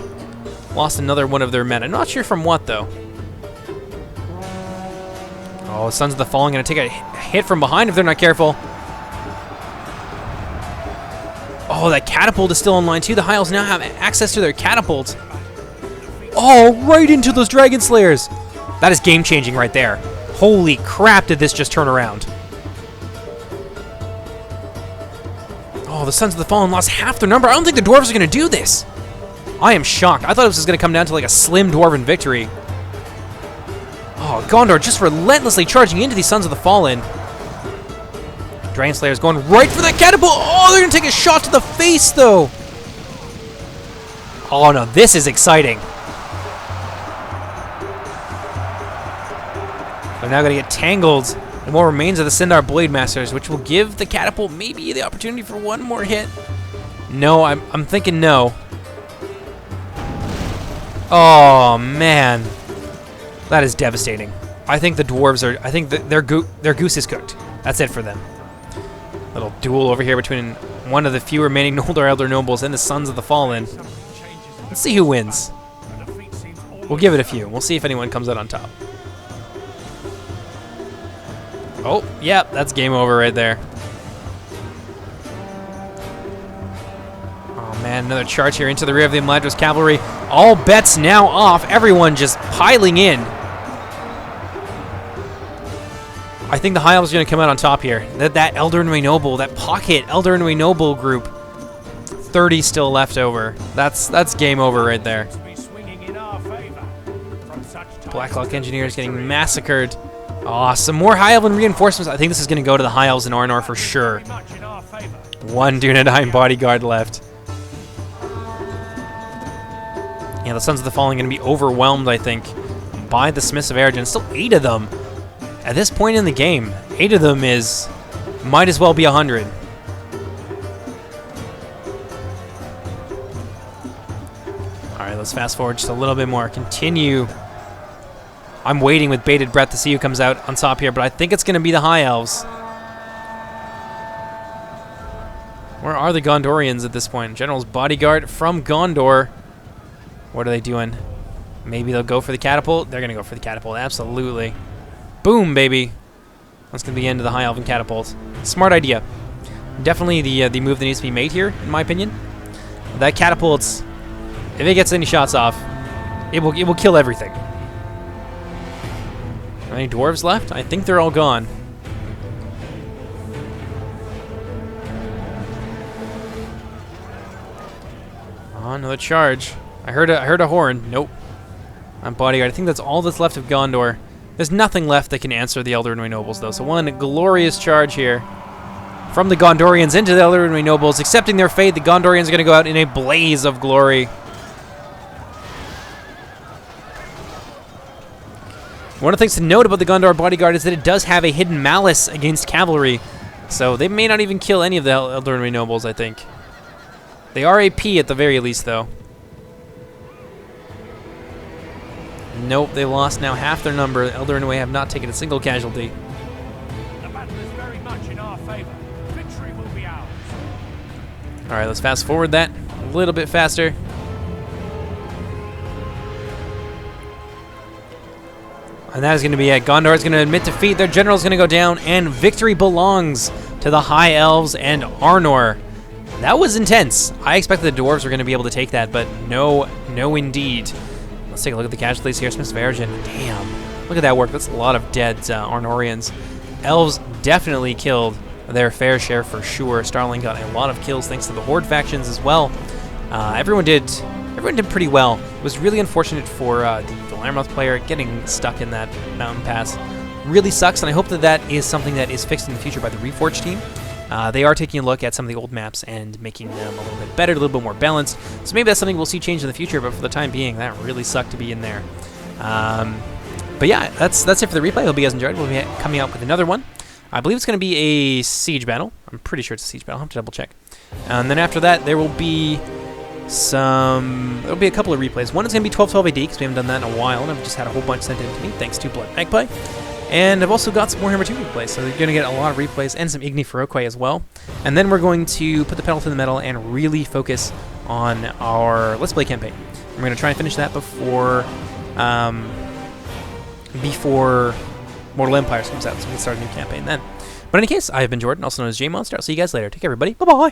Lost another one of their men. I'm not sure from what, though. Oh, the Sons of the Fallen going to take a hit from behind if they're not careful. Oh, that catapult is still online too. The High Elves now have access to their catapult. Oh, right into those Dragon Slayers. That is game-changing right there. Holy crap, did this just turn around. Oh, the Sons of the Fallen lost half their number. I don't think the Dwarves are going to do this. I am shocked. I thought this was going to come down to like a slim Dwarven victory. Oh, Gondor just relentlessly charging into these Sons of the Fallen. Dragon Slayer's going right for that catapult. Oh, they're going to take a shot to the face, though. Oh, no, this is exciting. They're now going to get tangled in what remains of the Sindar Blade Masters, which will give the catapult maybe the opportunity for one more hit. No, I'm thinking no. Oh, man. That is devastating. I think the dwarves are... I think their goose is cooked. That's it for them. Little duel over here between one of the few remaining Noldor Elder Nobles and the Sons of the Fallen. Let's see who wins. We'll give it a few. We'll see if anyone comes out on top. Oh, yep, that's game over right there. Oh man, another charge here into the rear of the Imladris cavalry. All bets now off. Everyone just piling in. I think the High Elves are going to come out on top here. That Eldarin Noble, that pocket Eldarin Noble group, 30 still left over. That's game over right there. Blacklock Engineers getting massacred. Oh, some more High Elven reinforcements. I think this is going to go to the High Elves in Arnor for sure. One Dunedain bodyguard left. Yeah, the Sons of the Fallen are going to be overwhelmed, I think, by the Smiths of Eredin. Still 8 of them. At this point in the game, 8 of them might as well be 100. Alright, let's fast forward just a little bit more. Continue. I'm waiting with bated breath to see who comes out on top here, but I think it's going to be the High Elves. Where are the Gondorians at this point? General's bodyguard from Gondor. What are they doing? Maybe they'll go for the catapult? They're going to go for the catapult, absolutely. Boom, baby. That's going to be the end of the High Elven catapult. Smart idea. Definitely the move that needs to be made here, in my opinion. That catapult, if it gets any shots off, it will kill everything. Are any dwarves left? I think they're all gone. Oh, another charge. I heard a horn. Nope. I'm bodyguard. I think that's all that's left of Gondor. There's nothing left that can answer the Eldarin Nobles, though. So one glorious charge here from the Gondorians into the Eldarin Nobles. Accepting their fate, the Gondorians are going to go out in a blaze of glory. One of the things to note about the Gondor bodyguard is that it does have a hidden malice against cavalry. So they may not even kill any of the Eldarin Nobles, I think. They are AP at the very least, though. Nope, they lost now half their number. Eldarin have not taken a single casualty. The battle is very much in our favor. Victory will be ours. All right, let's fast forward that a little bit faster. And that is going to be it. Gondor is going to admit defeat. Their general is going to go down, and victory belongs to the High Elves and Arnor. That was intense. I expected the dwarves were going to be able to take that, but no indeed. Let's take a look at the casualties here. Smiths of Eredin. Damn. Look at that work. That's a lot of dead Arnorians. Elves definitely killed their fair share for sure. Starling got a lot of kills thanks to the Horde factions as well. Everyone did pretty well. It was really unfortunate for the Valarmoth player getting stuck in that mountain pass. Really sucks, and I hope that that is something that is fixed in the future by the Reforged team. They are taking a look at some of the old maps and making them a little bit better, a little bit more balanced. So maybe that's something we'll see change in the future, but for the time being, that really sucked to be in there. But yeah, that's it for the replay. I hope you guys enjoyed. We'll be coming out with another one. I believe it's going to be a siege battle. I'm pretty sure it's a siege battle. I'll have to double check. And then after that, there will be a couple of replays. One is going to be 1212 AD, because we haven't done that in a while, and I've just had a whole bunch sent in to me, thanks to Blood Magpie. And I've also got some more Hammer 2 replays, so you're going to get a lot of replays and some Igni Feroque as well. And then we're going to put the pedal to the metal and really focus on our Let's Play campaign. We're going to try and finish that before Mortal Empires comes out, so we can start a new campaign then. But in any case, I have been Jordan, also known as JMonster. I'll see you guys later. Take care, everybody. Bye-bye.